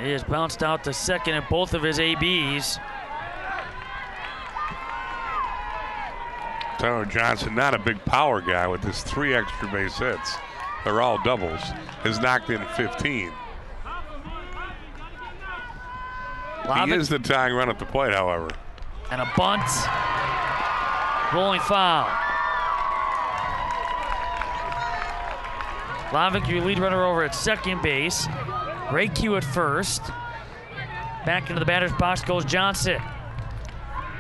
He has bounced out to second at both of his ABs. Tyler Johnson, not a big power guy with his 3 extra base hits. They're all doubles. Has knocked in 15. He is the tying run at the plate, however. And a bunt. Rolling foul. Lavick, your lead runner over at second base. Ray Q at first. Back into the batter's box goes Johnson.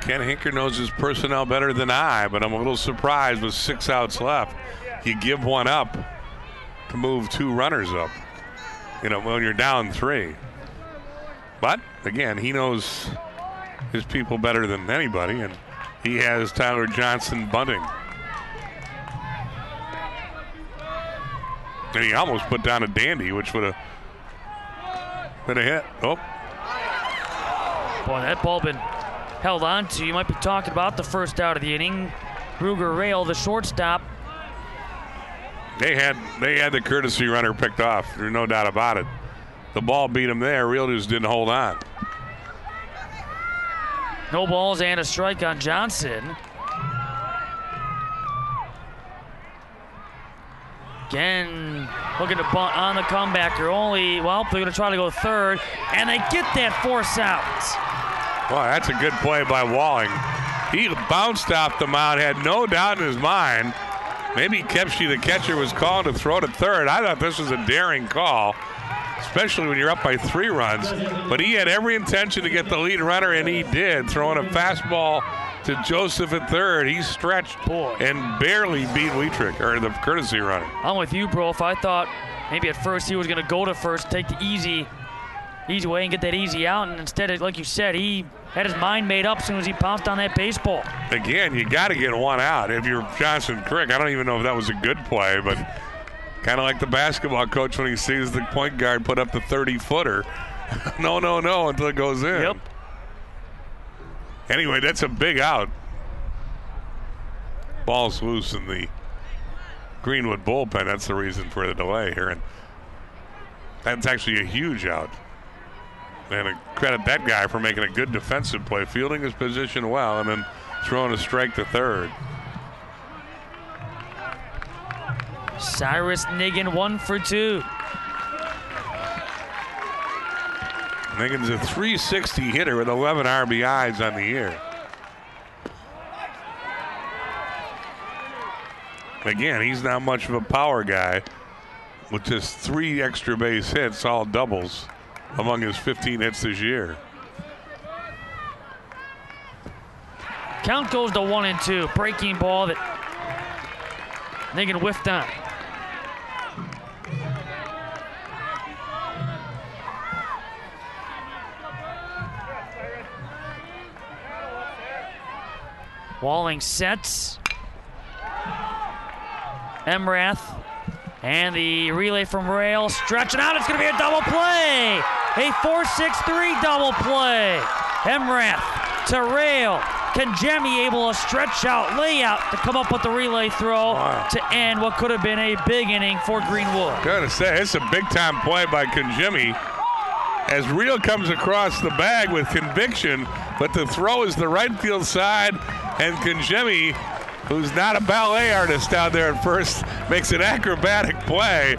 Ken Hinker knows his personnel better than I, but I'm a little surprised with 6 outs left. You give one up to move 2 runners up, when you're down 3. But, again, he knows his people better than anybody, and he has Tyler Johnson bunting. And he almost put down a dandy, which would have been a hit. Oh. Boy, that ball been held on to. You might be talking about the first out of the inning. Ruger Rail, the shortstop. They had the courtesy runner picked off. There's no doubt about it. The ball beat him there. Real just didn't hold on. No balls and a strike on Johnson. Again, looking to bunt on the comebacker. They're going to try to go third, and they get that force out. Wow, that's a good play by Walling. He bounced off the mound, had no doubt in his mind. Maybe Kepsky, the catcher, was calling to throw to third. I thought this was a daring call. especially when you're up by 3 runs. But he had every intention to get the lead runner, and he did, throwing a fastball to Joseph at third. He stretched and barely beat Wietrich, or the courtesy runner. I'm with you, bro. If I thought maybe at first he was going to go to first, take the easy way and get that easy out, and instead, like you said, he had his mind made up as soon as he pounced on that baseball. Again, you got to get one out. If you're Johnson Crick, I don't even know if that was a good play, but kind of like the basketball coach when he sees the point guard put up the 30-footer. No, until it goes in. Yep. Anyway, that's a big out. Ball's loose in the Greenwood bullpen. That's the reason for the delay here. And that's actually a huge out. And I credit that guy for making a good defensive play, fielding his position well, and then throwing a strike to third. Cyrus Niggin 1 for 2. Niggin's a 360 hitter with 11 RBIs on the year. Again, he's not much of a power guy with just 3 extra base hits, all doubles, among his 15 hits this year. Count goes to 1-2. Breaking ball that Niggin whiffed on. Walling sets. Emrath. And the relay from Rail. Stretching out. It's going to be a double play. A 4-6-3 double play. Emrath to Rail. Conjemi able to stretch out, lay out to come up with the relay throw to end what could have been a big inning for Greenwood. Gotta say, it's a big-time play by Conjemi as Real comes across the bag with conviction, but the throw is the right field side, and Conjemi, who's not a ballet artist down there at first, makes an acrobatic play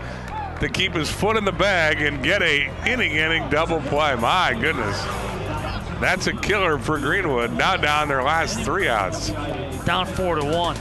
to keep his foot in the bag and get a inning double play. My goodness. That's a killer for Greenwood. Now down their last 3 outs. Down 4-1.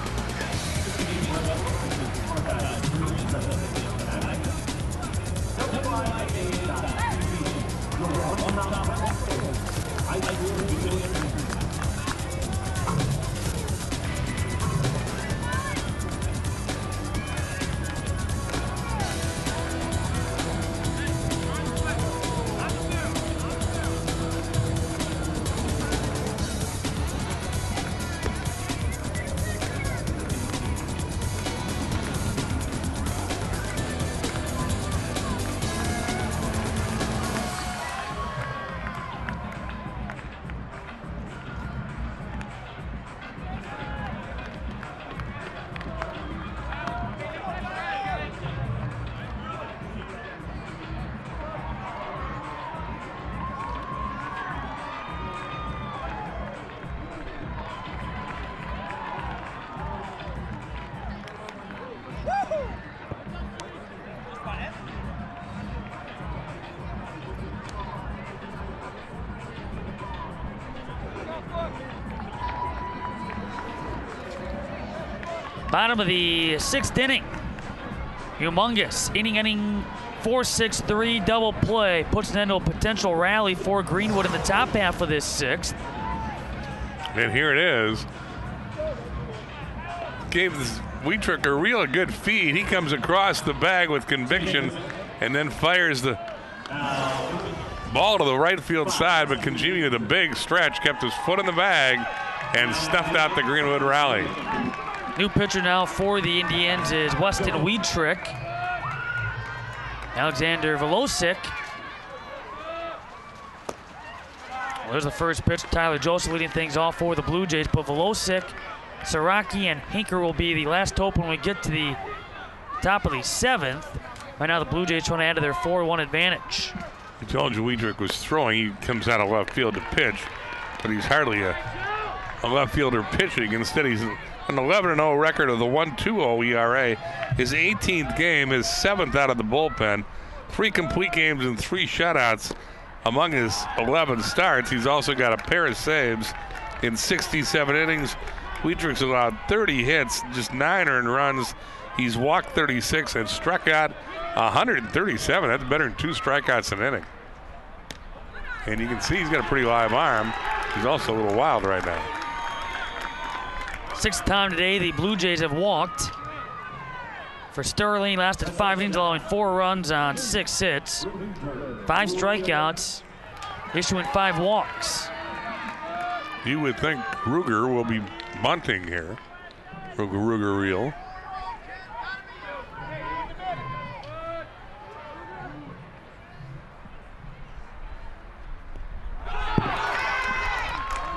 Bottom of the 6th inning. Humongous inning 4-6-3 double play puts an end to a potential rally for Greenwood in the top half of this 6th. And here it is. Gave this Wietrich a real good feed. He comes across the bag with conviction and then fires the ball to the right field side, but Conjemi with a big stretch kept his foot in the bag and snuffed out the Greenwood rally. New pitcher now for the Indians is Weston Wietrich. Alexander Volosic. Well, there's the first pitch. Tyler Joseph leading things off for the Blue Jays, but Volosic, Saraki, and Hinker will be the last hope when we get to the top of the 7th. Right now the Blue Jays trying to add to their 4-1 advantage. I told you Wietrich was throwing. He comes out of left field to pitch, but he's hardly a left fielder pitching. Instead, he's an 11-0 record of the 1.20 ERA. His 18th game, his 7th out of the bullpen. 3 complete games and 3 shutouts among his 11 starts. He's also got a pair of saves in 67 innings. Wietrich's allowed 30 hits, just 9 earned runs, He's walked 36 and struck out 137. That's better than 2 strikeouts an inning. And you can see he's got a pretty live arm. He's also a little wild right now. 6th time today the Blue Jays have walked. For Sterling, lasted 5 innings, allowing 4 runs on 6 hits, 5 strikeouts, issuing 5 walks. You would think Ruger will be bunting here. Ruger reel.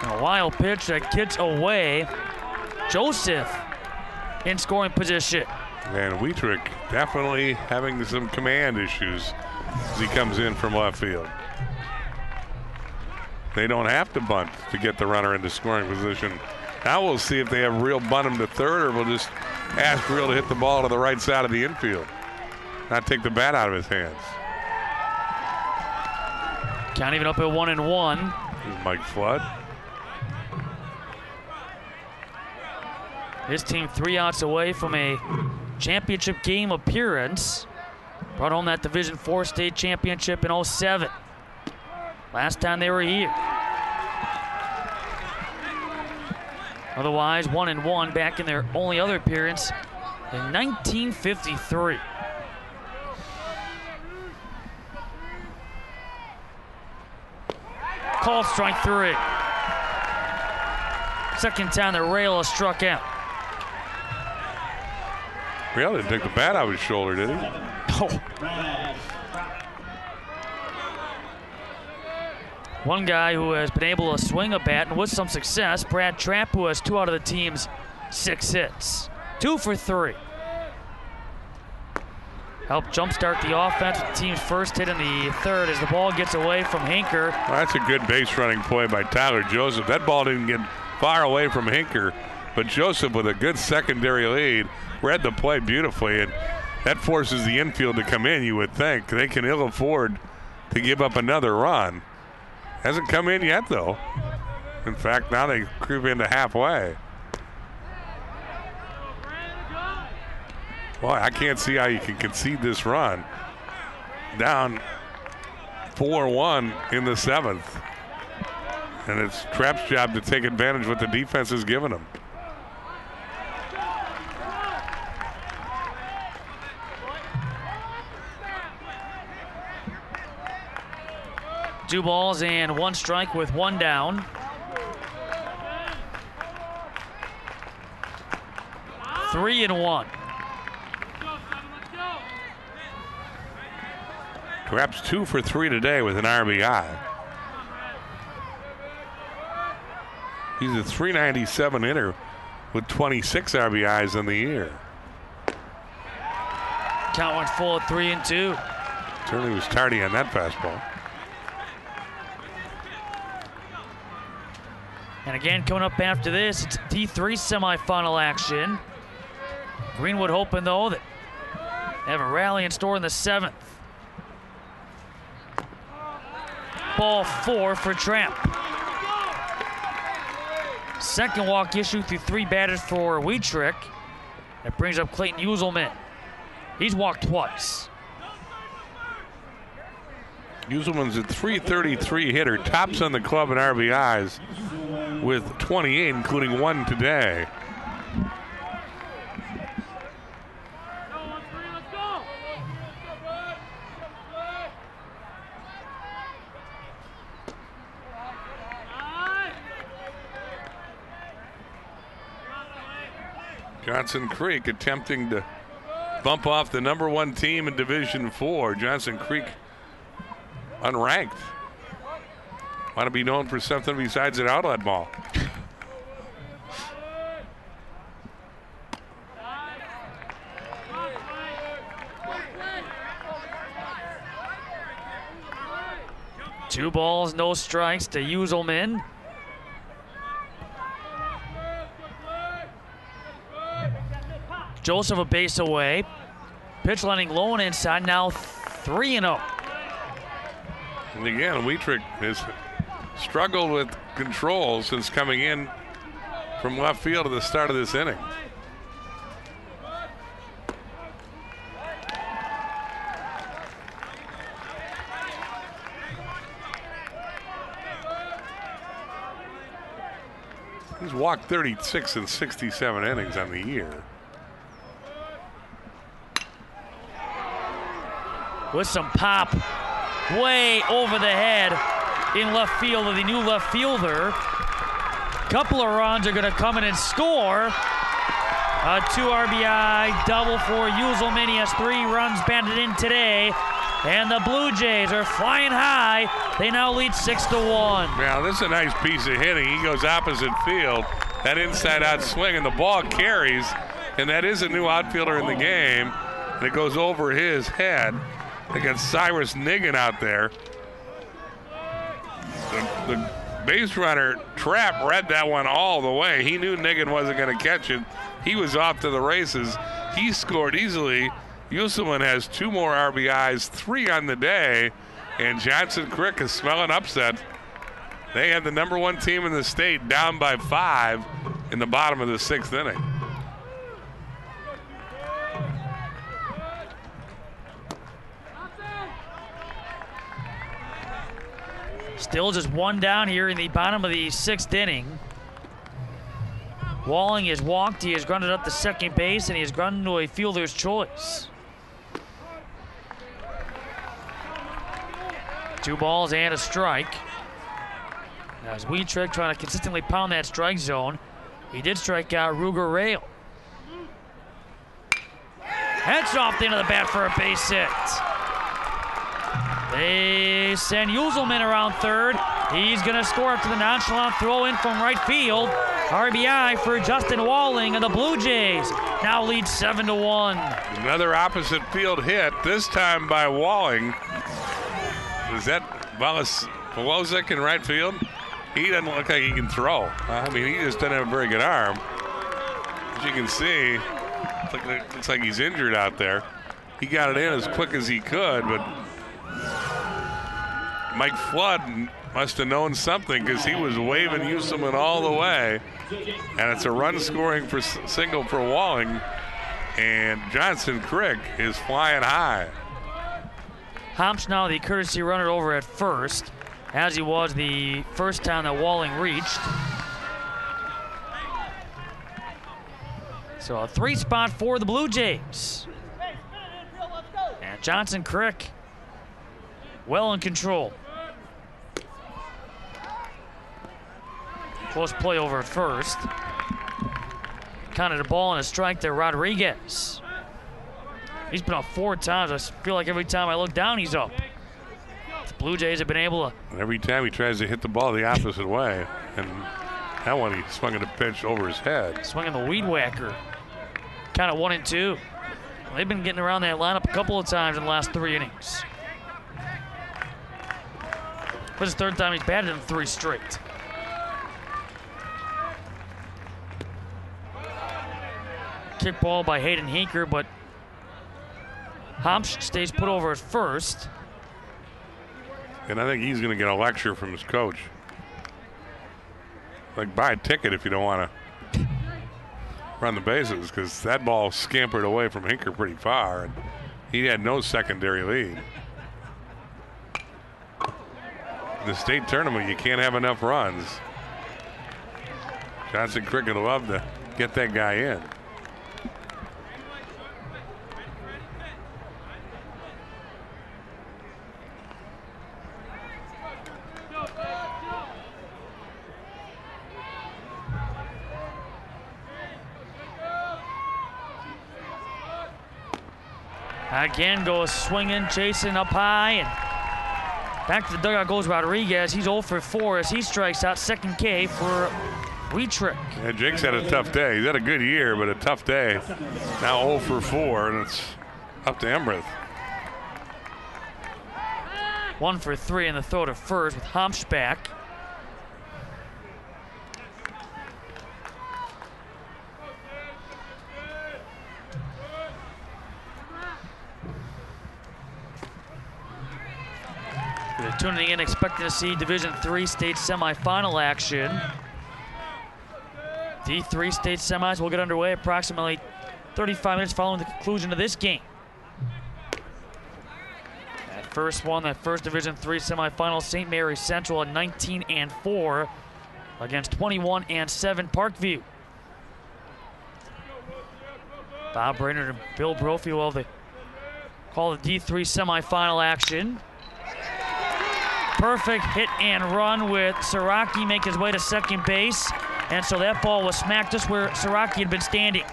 A wild pitch that gets away. Joseph in scoring position. And Wietrich definitely having some command issues as he comes in from left field. They don't have to bunt to get the runner into scoring position. Now we'll see if they have Real bunt him to third, or we'll just ask Real to hit the ball to the right side of the infield, not take the bat out of his hands. Count even up at 1-1. Here's Mike Flood. His team 3 outs away from a championship game appearance. Brought home that Division IV state championship in 07. Last time they were here. Otherwise, 1-1 back in their only other appearance in 1953. Called strike 3. Second time that Rail has struck out. Real didn't take the bat out of his shoulder, did he? Oh. One guy who has been able to swing a bat and with some success, Brad Trapp, who has 2 out of the team's 6 hits. 2 for 3. Helped jumpstart the offense with the team's first hit in the 3rd as the ball gets away from Hinker. Well, that's a good base running play by Tyler Joseph. That ball didn't get far away from Hinker, but Joseph with a good secondary lead read the play beautifully, and that forces the infield to come in, you would think. They can ill afford to give up another run. Hasn't come in yet, though. In fact, now they creep into halfway. Boy, I can't see how you can concede this run. Down 4-1 in the 7th. And it's Trapp's job to take advantage of what the defense has given him. Two balls and 1 strike with 1 down. Three and 1. Trapp's 2 for 3 today with an RBI. He's a .397 hitter with 26 RBIs in the year. Count went full at 3-2. Certainly was tardy on that fastball. And again, coming up after this, it's D3 semifinal action. Greenwood hoping, though, that they have a rally in store in the 7th. Ball 4 for Trapp. Second walk issue through 3 batters for Wietrich. That brings up Clayton Uselman. He's walked twice. Uselman's a .333 hitter, tops on the club in RBIs with 28, including 1 today. Johnson Creek attempting to bump off the #1 team in Division IV. Johnson Creek unranked. Want to be known for something besides an outlet ball. Two balls, no strikes to Uselman. Joseph a base away. Pitch landing low and inside, now 3-0. And again, Wietrich has struggled with control since coming in from left field at the start of this inning. He's walked 36 in 67 innings on the year. With some pop way over the head in left field of the new left fielder. Couple of runs are going to come in and score. A 2 RBI double for Uselman. He has 3 runs batted in today. And the Blue Jays are flying high. They now lead 6-1. Now, this is a nice piece of hitting. He goes opposite field. That inside-out swing, and the ball carries. And that is a new outfielder in the game. And it goes over his head. They got Cyrus Niggin out there. The base runner, Trapp, read that one all the way. He knew Niggin wasn't going to catch it. He was off to the races. He scored easily. Uselman has 2 more RBIs, 3 on the day, and Johnson Crick is smelling upset. They had the #1 team in the state down by 5 in the bottom of the 6th inning. Still just 1 down here in the bottom of the 6th inning. Walling has walked, he has grounded up to second base, and he has grounded into a fielder's choice. 2 balls and a strike. As Wietrich trying to consistently pound that strike zone. He did strike out Ruger Rail. Heads off the end of the bat for a base hit. They send Uselman around third. He's going to score after the nonchalant throw in from right field. RBI for Justin Walling, and the Blue Jays now lead 7-1. Another opposite field hit, this time by Walling. Is that Volosik in right field? He doesn't look like he can throw. I mean, he just doesn't have a very good arm. As you can see, looks like he's injured out there. He got it in as quick as he could, but Mike Flood must have known something because he was waving Uselman all the way. And it's a run scoring for single for Walling. And Johnson Crick is flying high. Homps now the courtesy runner over at first, as he was the first time that Walling reached. So a 3 spot for the Blue Jays. And Johnson Crick well in control. Close play over at first. Counted a ball and a strike there, Rodriguez. He's been up 4 times. I feel like every time I look down, he's up. The Blue Jays have been able to. And every time he tries to hit the ball the opposite way. And that one, he swung at a pitch over his head. Swinging the weed whacker. Kind of 1 and 2. They've been getting around that lineup a couple of times in the last 3 innings. This is the 3rd time he's batted in 3 straight. Kick ball by Hayden Hinker, but Homps stays put over at first. And I think he's going to get a lecture from his coach. Like, buy a ticket if you don't want to run the bases, because that ball scampered away from Hinker pretty far, and he had no secondary lead. In the state tournament, you can't have enough runs. Johnson Crick would love to get that guy in. Again goes swinging, chasing up high, and back to the dugout goes Rodriguez. He's 0 for 4 as he strikes out. Second K for Wietrich. Yeah, Jake's had a tough day. He's had a good year, but a tough day. Now 0 for 4, and it's up to Emrith. 1 for 3 in the throw to first with Homps back. We're tuning in, expecting to see Division III state semifinal action. The 3 state semis will get underway approximately 35 minutes following the conclusion of this game. That first one, that first Division III semifinal, St. Mary's Central at 19-4 against 21-7 Parkview. Bob Brainerd and Bill Brophy will call the D3 semifinal action. Perfect hit and run with Siraki make his way to second base. And so that ball was smacked just where Siraki had been standing.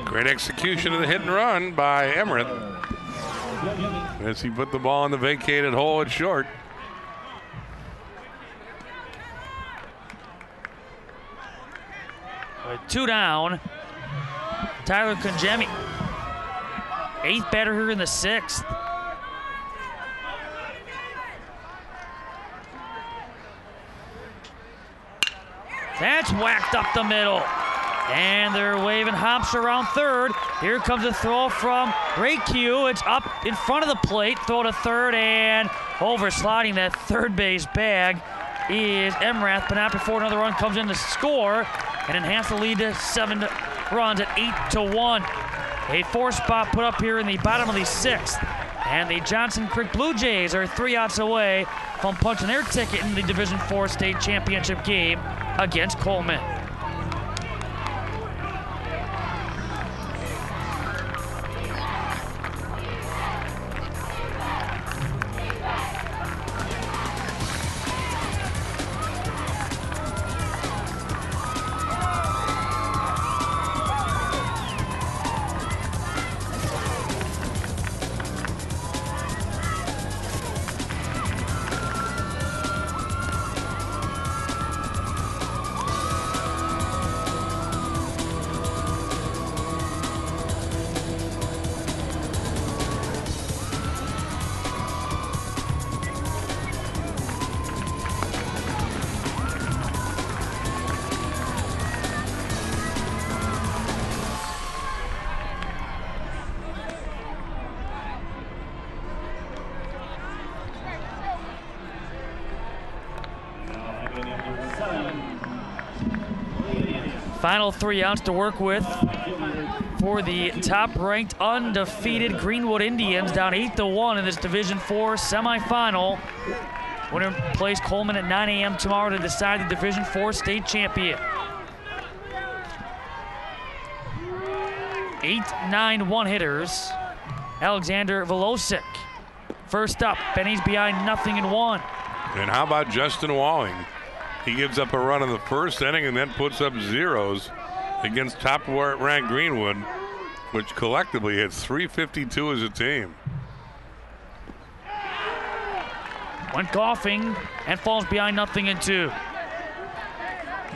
Great execution of the hit and run by Emmerich as he put the ball in the vacated hole at short. With 2 down, Tyler Konjemi, 8th batter here in the 6th. That's whacked up the middle. And they're waving hops around third. Here comes a throw from Ray Q. It's up in front of the plate. Throw to third and over sliding that third base bag is Emrath, but not before another run comes in to score and enhance the lead to 7 runs at 8-1. A 4-spot put up here in the bottom of the 6th. And the Johnson Creek Blue Jays are 3 outs away from punching their ticket in the Division IV state championship game against Coleman. Final 3 outs to work with for the top-ranked, undefeated Greenwood Indians, down 8-1 in this Division IV semifinal. Winner plays Coleman at 9 a.m. tomorrow to decide the Division IV state champion. 8-9 one-hitters. Alexander Volosic first up, and he's behind 0-1. And how about Justin Walling? He gives up a run in the first inning and then puts up zeros against top-ranked Greenwood, which collectively hits .352 as a team. Went golfing and falls behind 0-2.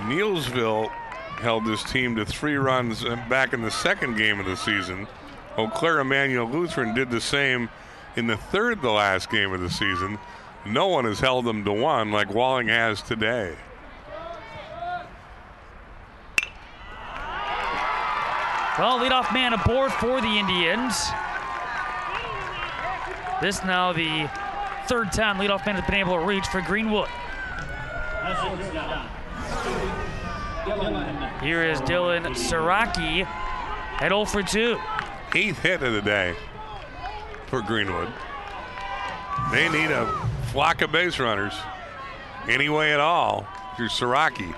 Neilsville held this team to 3 runs back in the second game of the season. Eau Claire Emmanuel Lutheran did the same in the third to last game of the season. No one has held them to 1 like Walling has today. Well, leadoff man aboard for the Indians. This now the 3rd time leadoff man has been able to reach for Greenwood. Here is Dylan Siraki at 0-2. 8th hit of the day for Greenwood. They need a flock of base runners any way at all if you're Siraki.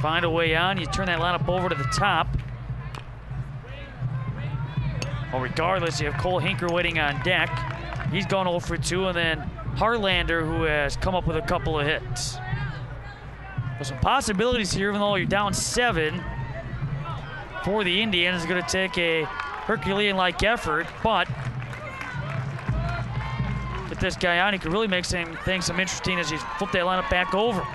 Find a way on. You turn that lineup over to the top. Well, regardless, you have Cole Hinker waiting on deck. He's gone 0-2, and then Harlander, who has come up with a couple of hits. There's some possibilities here, even though you're down 7 for the Indians. It's going to take a Herculean-like effort, but get this guy on. He could really make things some interesting as he flip that lineup back over.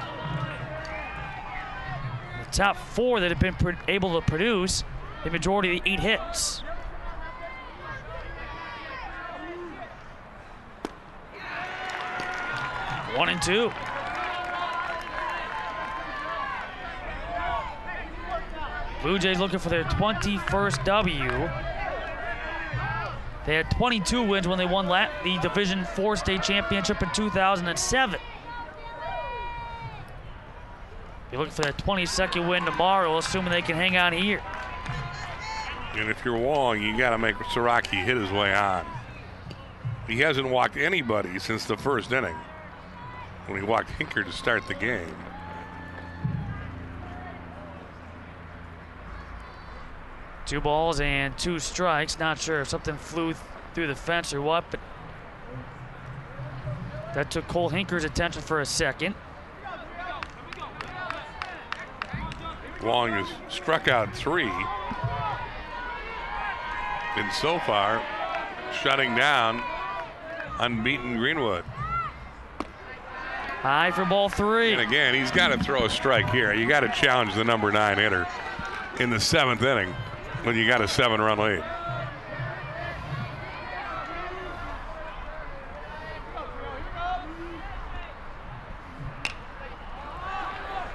The top 4 that have been able to produce the majority of the 8 hits. One and 2. Blue Jays looking for their 21st W. They had 22 wins when they won the Division IV state championship in 2007. Be looking for that 22nd win tomorrow, assuming they can hang on here. And if you're Wong, you got to make Siraki hit his way on. He hasn't walked anybody since the first inning when he walked Hinker to start the game. Two balls and two strikes. Not sure if something flew through the fence or what, but that took Cole Hinker's attention for a second. Wong has struck out 3. And so far, shutting down unbeaten Greenwood. High for ball 3. And again, he's got to throw a strike here. You got to challenge the number 9 hitter in the 7th inning when you got a 7-run lead.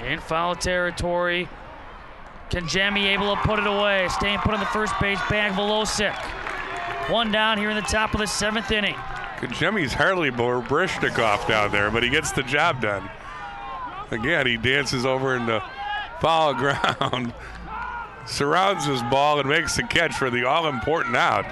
In foul territory. Kanjemi able to put it away. Staying put on the first base bag. Volosic. One down here in the top of the 7th inning. Kanjemi's hardly Brishnikov down there, but he gets the job done. Again, he dances over into foul ground, surrounds his ball, and makes the catch for the all-important out.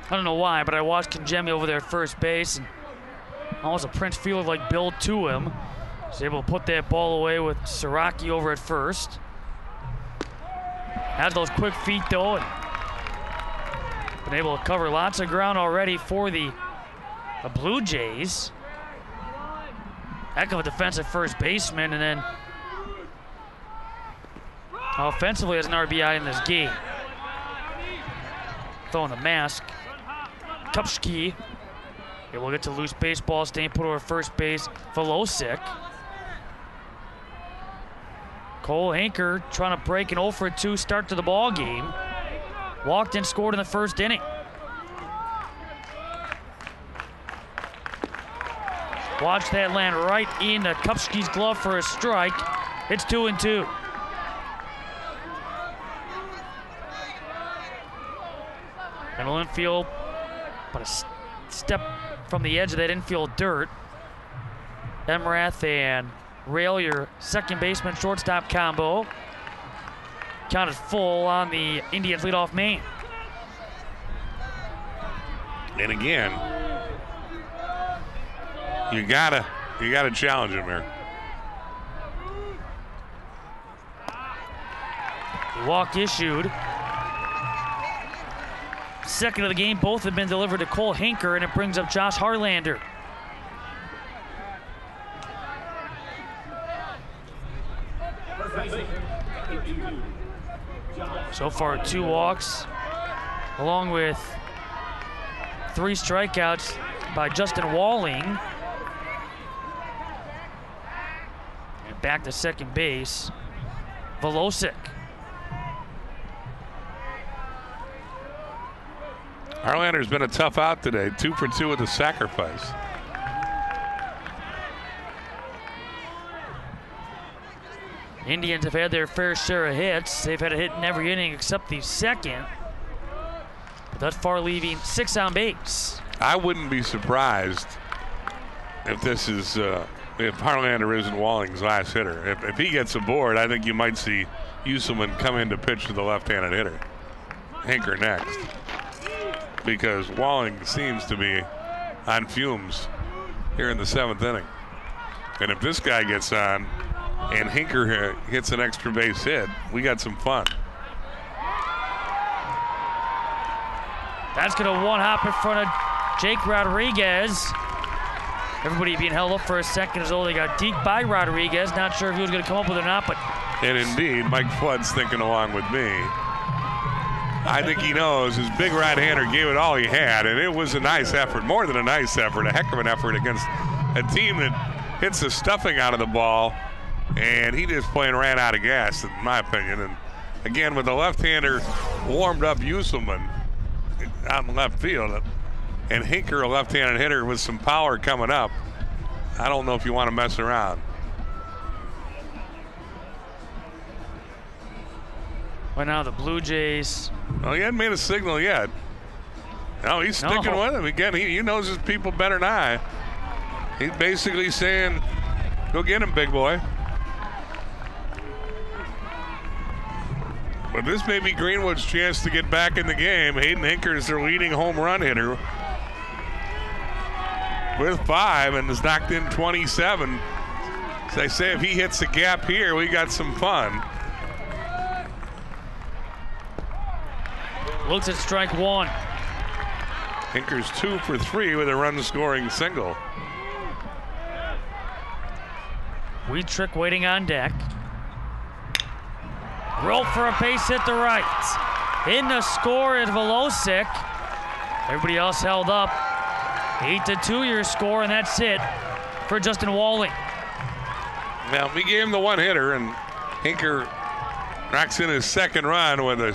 I don't know why, but I watched Kanjemi over there at first base, and almost a Prince Fielder like build to him. Was able to put that ball away with Siraki over at first. Had those quick feet though, and been able to cover lots of ground already for the Blue Jays. Heck of a defensive first baseman, and then offensively has an RBI in this game. Throwing the mask. Kupski. Able to get to loose baseball, staying put over first base. Volosic. Cole Hinker trying to break an 0-for-2 start to the ball game. Walked and scored in the first inning. Watch that land right into Kupski's glove for a strike. It's 2-2. Middle infield, but a step from the edge of that infield dirt. Emrath and Rail, your second baseman shortstop combo. Counted full on the Indians leadoff man. And again, you gotta challenge him here. Walk issued. Second of the game, both have been delivered to Cole Hinker, and it brings up Josh Harlander. So far, 2 walks, along with 3 strikeouts by Justin Walling. And back to second base, Volosic. Harlander's been a tough out today, 2 for 2 with a sacrifice. Indians have had their fair share of hits. They've had a hit in every inning except the second. But thus far leaving 6 on base. I wouldn't be surprised if this is, if Harlander isn't Walling's last hitter. If he gets aboard, I think you might see Uselman come in to pitch to the left-handed hitter. Hinker next. Because Walling seems to be on fumes here in the 7th inning. And if this guy gets on and Hinker hits an extra base hit, we got some fun. That's going to one-hop in front of Jake Rodriguez. Everybody being held up for a second as though they got deked by Rodriguez. Not sure if he was going to come up with it or not, but... And indeed, Mike Flood's thinking along with me. I think he knows his big right-hander gave it all he had, and it was a nice effort, more than a nice effort, a heck of an effort against a team that hits the stuffing out of the ball, and he just plain ran out of gas, in my opinion. And again, with the left-hander warmed up Uselman out in left field, and Hinker, a left-handed hitter with some power coming up, I don't know if you want to mess around. Well, now the Blue Jays. Well, he hadn't made a signal yet. No, he's sticking with him. Again, he knows his people better than I. He's basically saying, go get him, big boy. But this may be Greenwood's chance to get back in the game. Hayden Hinker is their leading home run hitter with 5 and has knocked in 27. As I say, if he hits the gap here, we got some fun. Looks at strike 1. Hinker's 2 for 3 with a run-scoring single. Wheatrick waiting on deck. Roll for a base hit to right. In the score is Velocic. Everybody else held up. 8-2 your score, and that's it for Justin Walling. Now, we gave him the one hitter, and Hinker knocks in his second run with a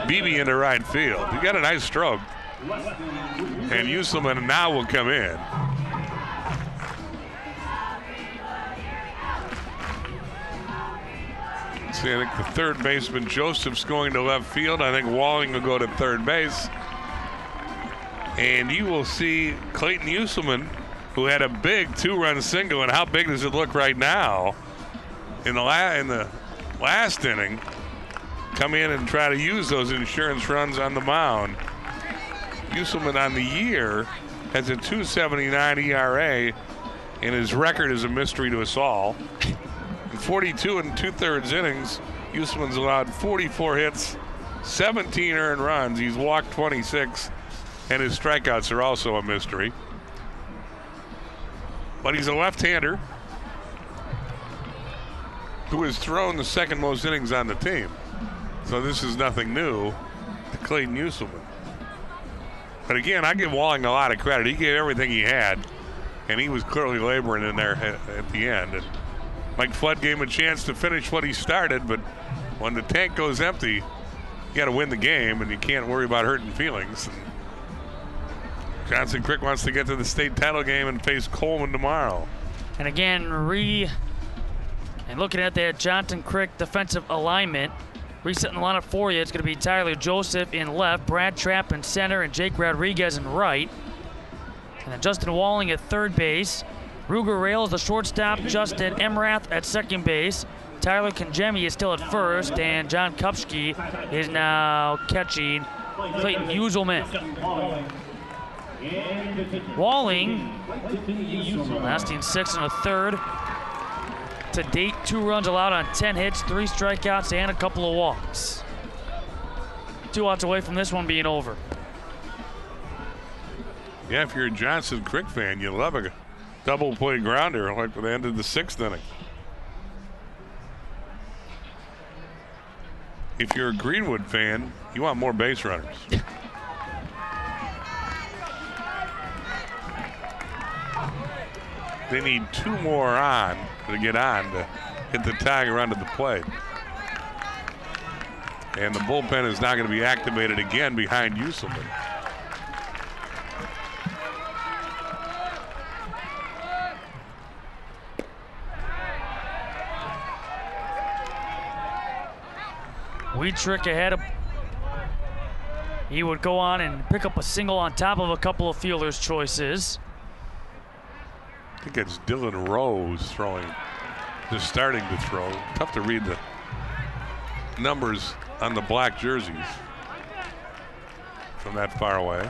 BB into right field. He got a nice stroke. And Uselman now will come in. See, I think the third baseman, Joseph's going to left field. I think Walling will go to third base. And you will see Clayton Uselman, who had a big 2-run single. And how big does it look right now? In the last inning, come in and try to use those insurance runs on the mound. Uselman on the year has a 2.79 ERA, and his record is a mystery to us all. In 42 2/3 innings, Uselman's allowed 44 hits, 17 earned runs. He's walked 26, and his strikeouts are also a mystery. But he's a left-hander who has thrown the second most innings on the team. So this is nothing new to Clayton Uselman. But again, I give Walling a lot of credit. He gave everything he had, and he was clearly laboring in there at the end. And Mike Flood gave him a chance to finish what he started, but when the tank goes empty, you got to win the game, and you can't worry about hurting feelings. And Johnson Crick wants to get to the state title game and face Coleman tomorrow. And again, looking at that Johnson Crick defensive alignment, resetting the lineup for you, it's going to be Tyler Joseph in left, Brad Trapp in center, and Jake Rodriguez in right. And then Justin Walling at third base. Ruger Rails, the shortstop, Justin Emrath at second base. Tyler Konjemi is still at first, and John Kupski is now catching Clayton Uselman. Walling lasting 6 1/3. To date, 2 runs allowed on 10 hits, 3 strikeouts, and a couple of walks. 2 outs away from this one being over. Yeah, if you're a Johnson Crick fan, you love a double play grounder like at the end of the 6th inning. If you're a Greenwood fan, you want more base runners. They need 2 more on to get on to hit the tag around to the plate. And the bullpen is not going to be activated again behind Uselman. Wheatrick ahead of. He would go on and pick up a single on top of a couple of fielders' choices. I think it's Dylan Rose throwing, just starting to throw. Tough to read the numbers on the black jerseys from that far away.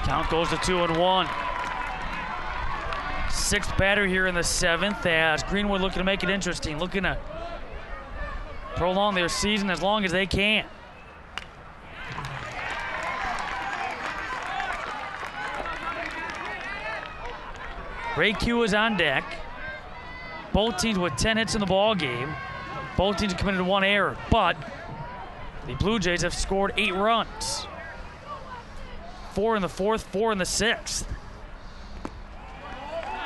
Count goes to 2-1. 6th batter here in the 7th as Greenwood looking to make it interesting, looking to prolong their season as long as they can. Ray Q is on deck. Both teams with 10 hits in the ball game. Both teams have committed 1 error, but the Blue Jays have scored 8 runs. 4 in the 4th, 4 in the 6th.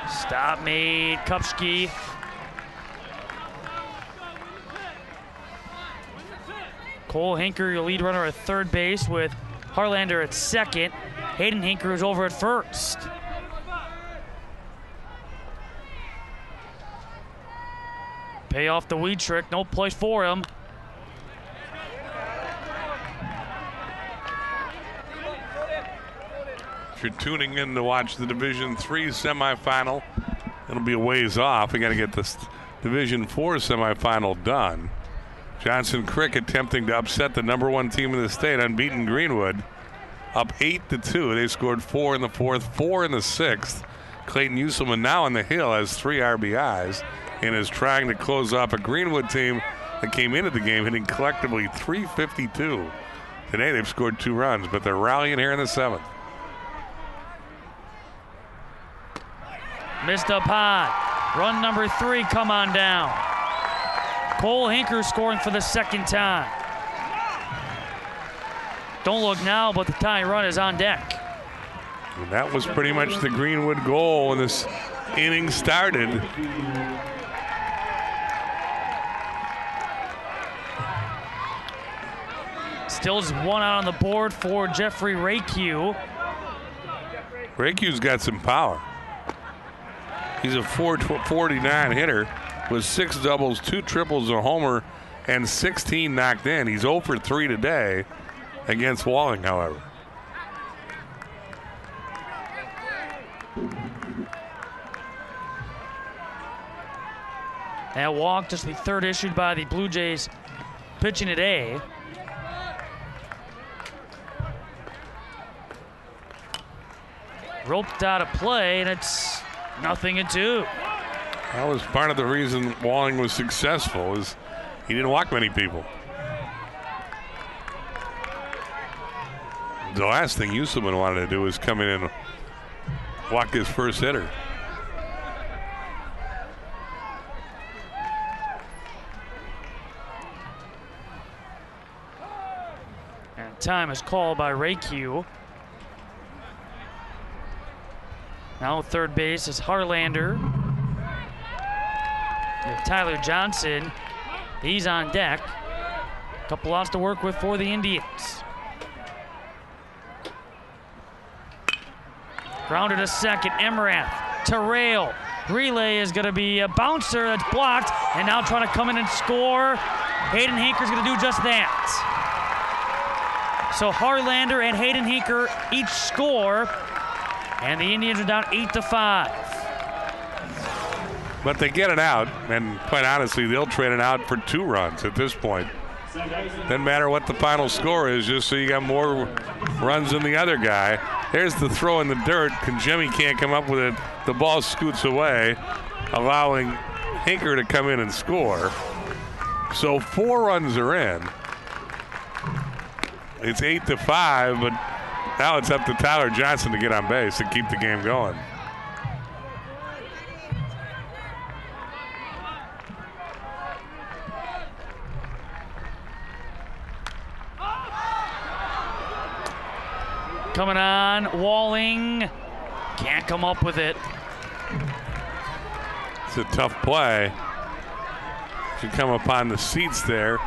Stop made, Kupski. Cole Hinker, your lead runner at third base with Harlander at second. Hayden Hinker is over at first. Pay off the weed trick. No place for him. If you're tuning in to watch the Division III semifinal, it'll be a ways off. We got to get this Division IV semifinal done. Johnson Crick attempting to upset the #1 team in the state, unbeaten Greenwood, up 8-2. They scored 4 in the fourth, 4 in the sixth. Clayton Uselman now on the hill has 3 RBIs and is trying to close off a Greenwood team that came into the game hitting collectively .352. Today they've scored 2 runs, but they're rallying here in the 7th. Missed up high. Run number 3, come on down. Cole Hinker scoring for the 2nd time. Don't look now, but the tying run is on deck. And that was pretty much the Greenwood goal when this inning started. Still just 1 out on the board for Jeffrey Rakew. Rakew's got some power. He's a .449 hitter with 6 doubles, 2 triples, a homer, and 16 knocked in. He's 0 for 3 today against Walling, however. That walk, just the 3rd issued by the Blue Jays pitching today. Roped out of play, and it's 0-2. That was part of the reason Walling was successful, is he didn't walk many people. The last thing Uselman wanted to do was come in and walk his first hitter. And time is called by Rakew. Now 3rd base is Harlander. Tyler Johnson, he's on deck. Couple outs to work with for the Indians. Grounded to second, Emrath to rail. Relay is going to be a bouncer that's blocked, and now trying to come in and score. Hayden Hinker's going to do just that. So Harlander and Hayden Hinker each score, and the Indians are down 8-5. But they get it out, and quite honestly, they'll trade it out for 2 runs at this point. Doesn't matter what the final score is, just so you got more runs than the other guy. There's the throw in the dirt. Jimmy can't come up with it. The ball scoots away, allowing Hinker to come in and score. So 4 runs are in. It's 8-5, but now it's up to Tyler Johnson to get on base and keep the game going. Coming on, Walling. Can't come up with it. It's a tough play. Should come upon the seats there.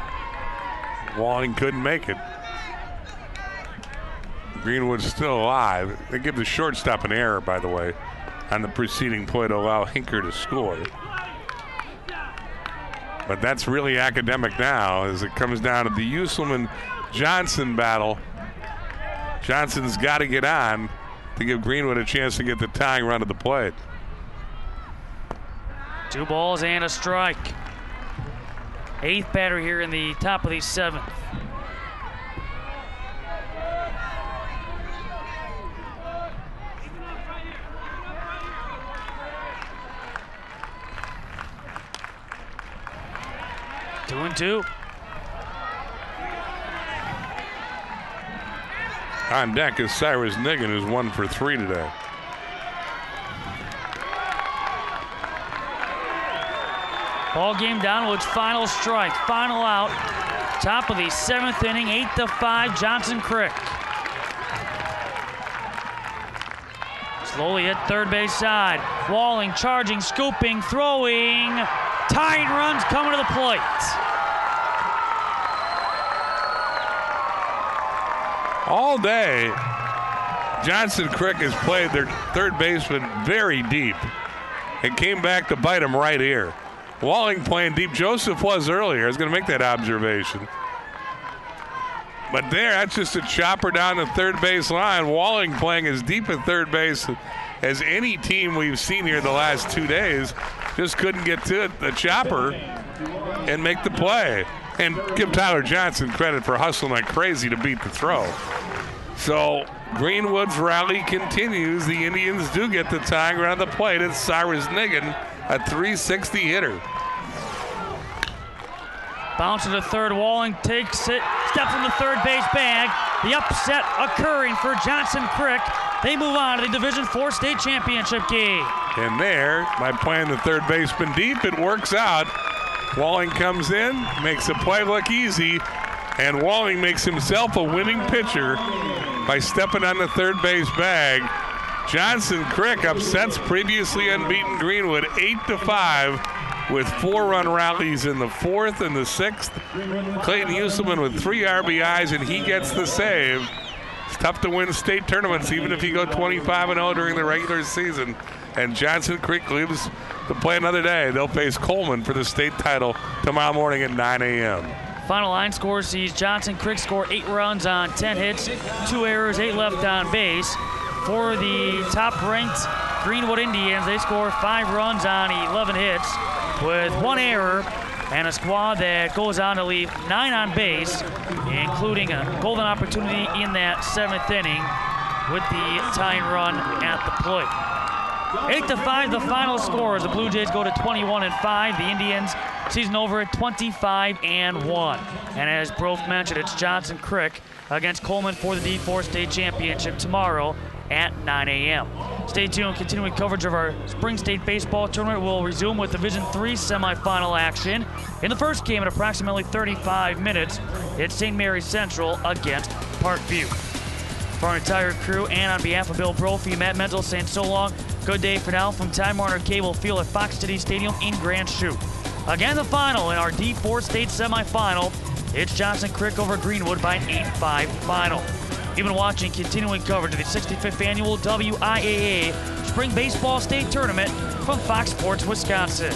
Walling couldn't make it. Greenwood's still alive. They give the shortstop an error, by the way, on the preceding play to allow Hinker to score. But that's really academic now as it comes down to the Uselman-Johnson battle. Johnson's got to get on to give Greenwood a chance to get the tying run to the plate. 2 balls and a strike. 8th batter here in the top of the 7th. Two and two. On deck is Cyrus Niggin, who's 1 for 3 today. Ball game down to its final strike. Final out. Top of the 7th inning, 8-5, Johnson Crick. Slowly at third base side. Walling, charging, scooping, throwing. Tying runs coming to the plate. All day, Johnson Crick has played their third baseman very deep. It came back to bite him right here. Walling playing deep. Joseph was earlier. I was going to make that observation. But there, that's just a chopper down the third base line. Walling playing as deep at third base as any team we've seen here the last 2 days. Just couldn't get to it, the chopper, and make the play. And give Tyler Johnson credit for hustling like crazy to beat the throw. So Greenwood's rally continues. The Indians do get the tying run on the plate. It's Cyrus Niggin, a .360 hitter. Bounce to the third. Walling takes it. Steps in the third base bag. The upset occurring for Johnson Crick. They move on to the Division IV state championship game. And there, by playing the third baseman deep, it works out. Walling comes in, makes the play look easy, and Walling makes himself a winning pitcher by stepping on the third base bag. Johnson Crick upsets previously unbeaten Greenwood 8-5 with 4-run rallies in the fourth and the sixth. Clayton Uselman with 3 RBIs, and he gets the save. It's tough to win state tournaments, even if you go 25-0 during the regular season. And Johnson Creek leaves to play another day. They'll face Coleman for the state title tomorrow morning at 9 a.m. Final line score sees Johnson Creek score 8 runs on 10 hits, 2 errors, 8 left on base. For the top-ranked Greenwood Indians, they score 5 runs on 11 hits with 1 error, and a squad that goes on to leave 9 on base, including a golden opportunity in that 7th inning with the tying run at the plate. 8-5, the final score as the Blue Jays go to 21-5. The Indians season over at 25-1. And as Broke mentioned, it's Johnson Crick against Coleman for the D4 state championship tomorrow at 9 a.m. Stay tuned. Continuing coverage of our Spring State Baseball Tournament will resume with Division III semifinal action. In the first game at approximately 35 minutes, it's St. Mary's Central against Parkview. For our entire crew and on behalf of Bill Brophy, Matt Menzel saying so long. Good day for now from Time Warner Cable Field at Fox City Stadium in Grand Chute. Again, the final in our D4 state semifinal. It's Johnson Crick over Greenwood by an 8-5 final. You've been watching continuing coverage of the 65th annual WIAA Spring Baseball State Tournament from Fox Sports Wisconsin.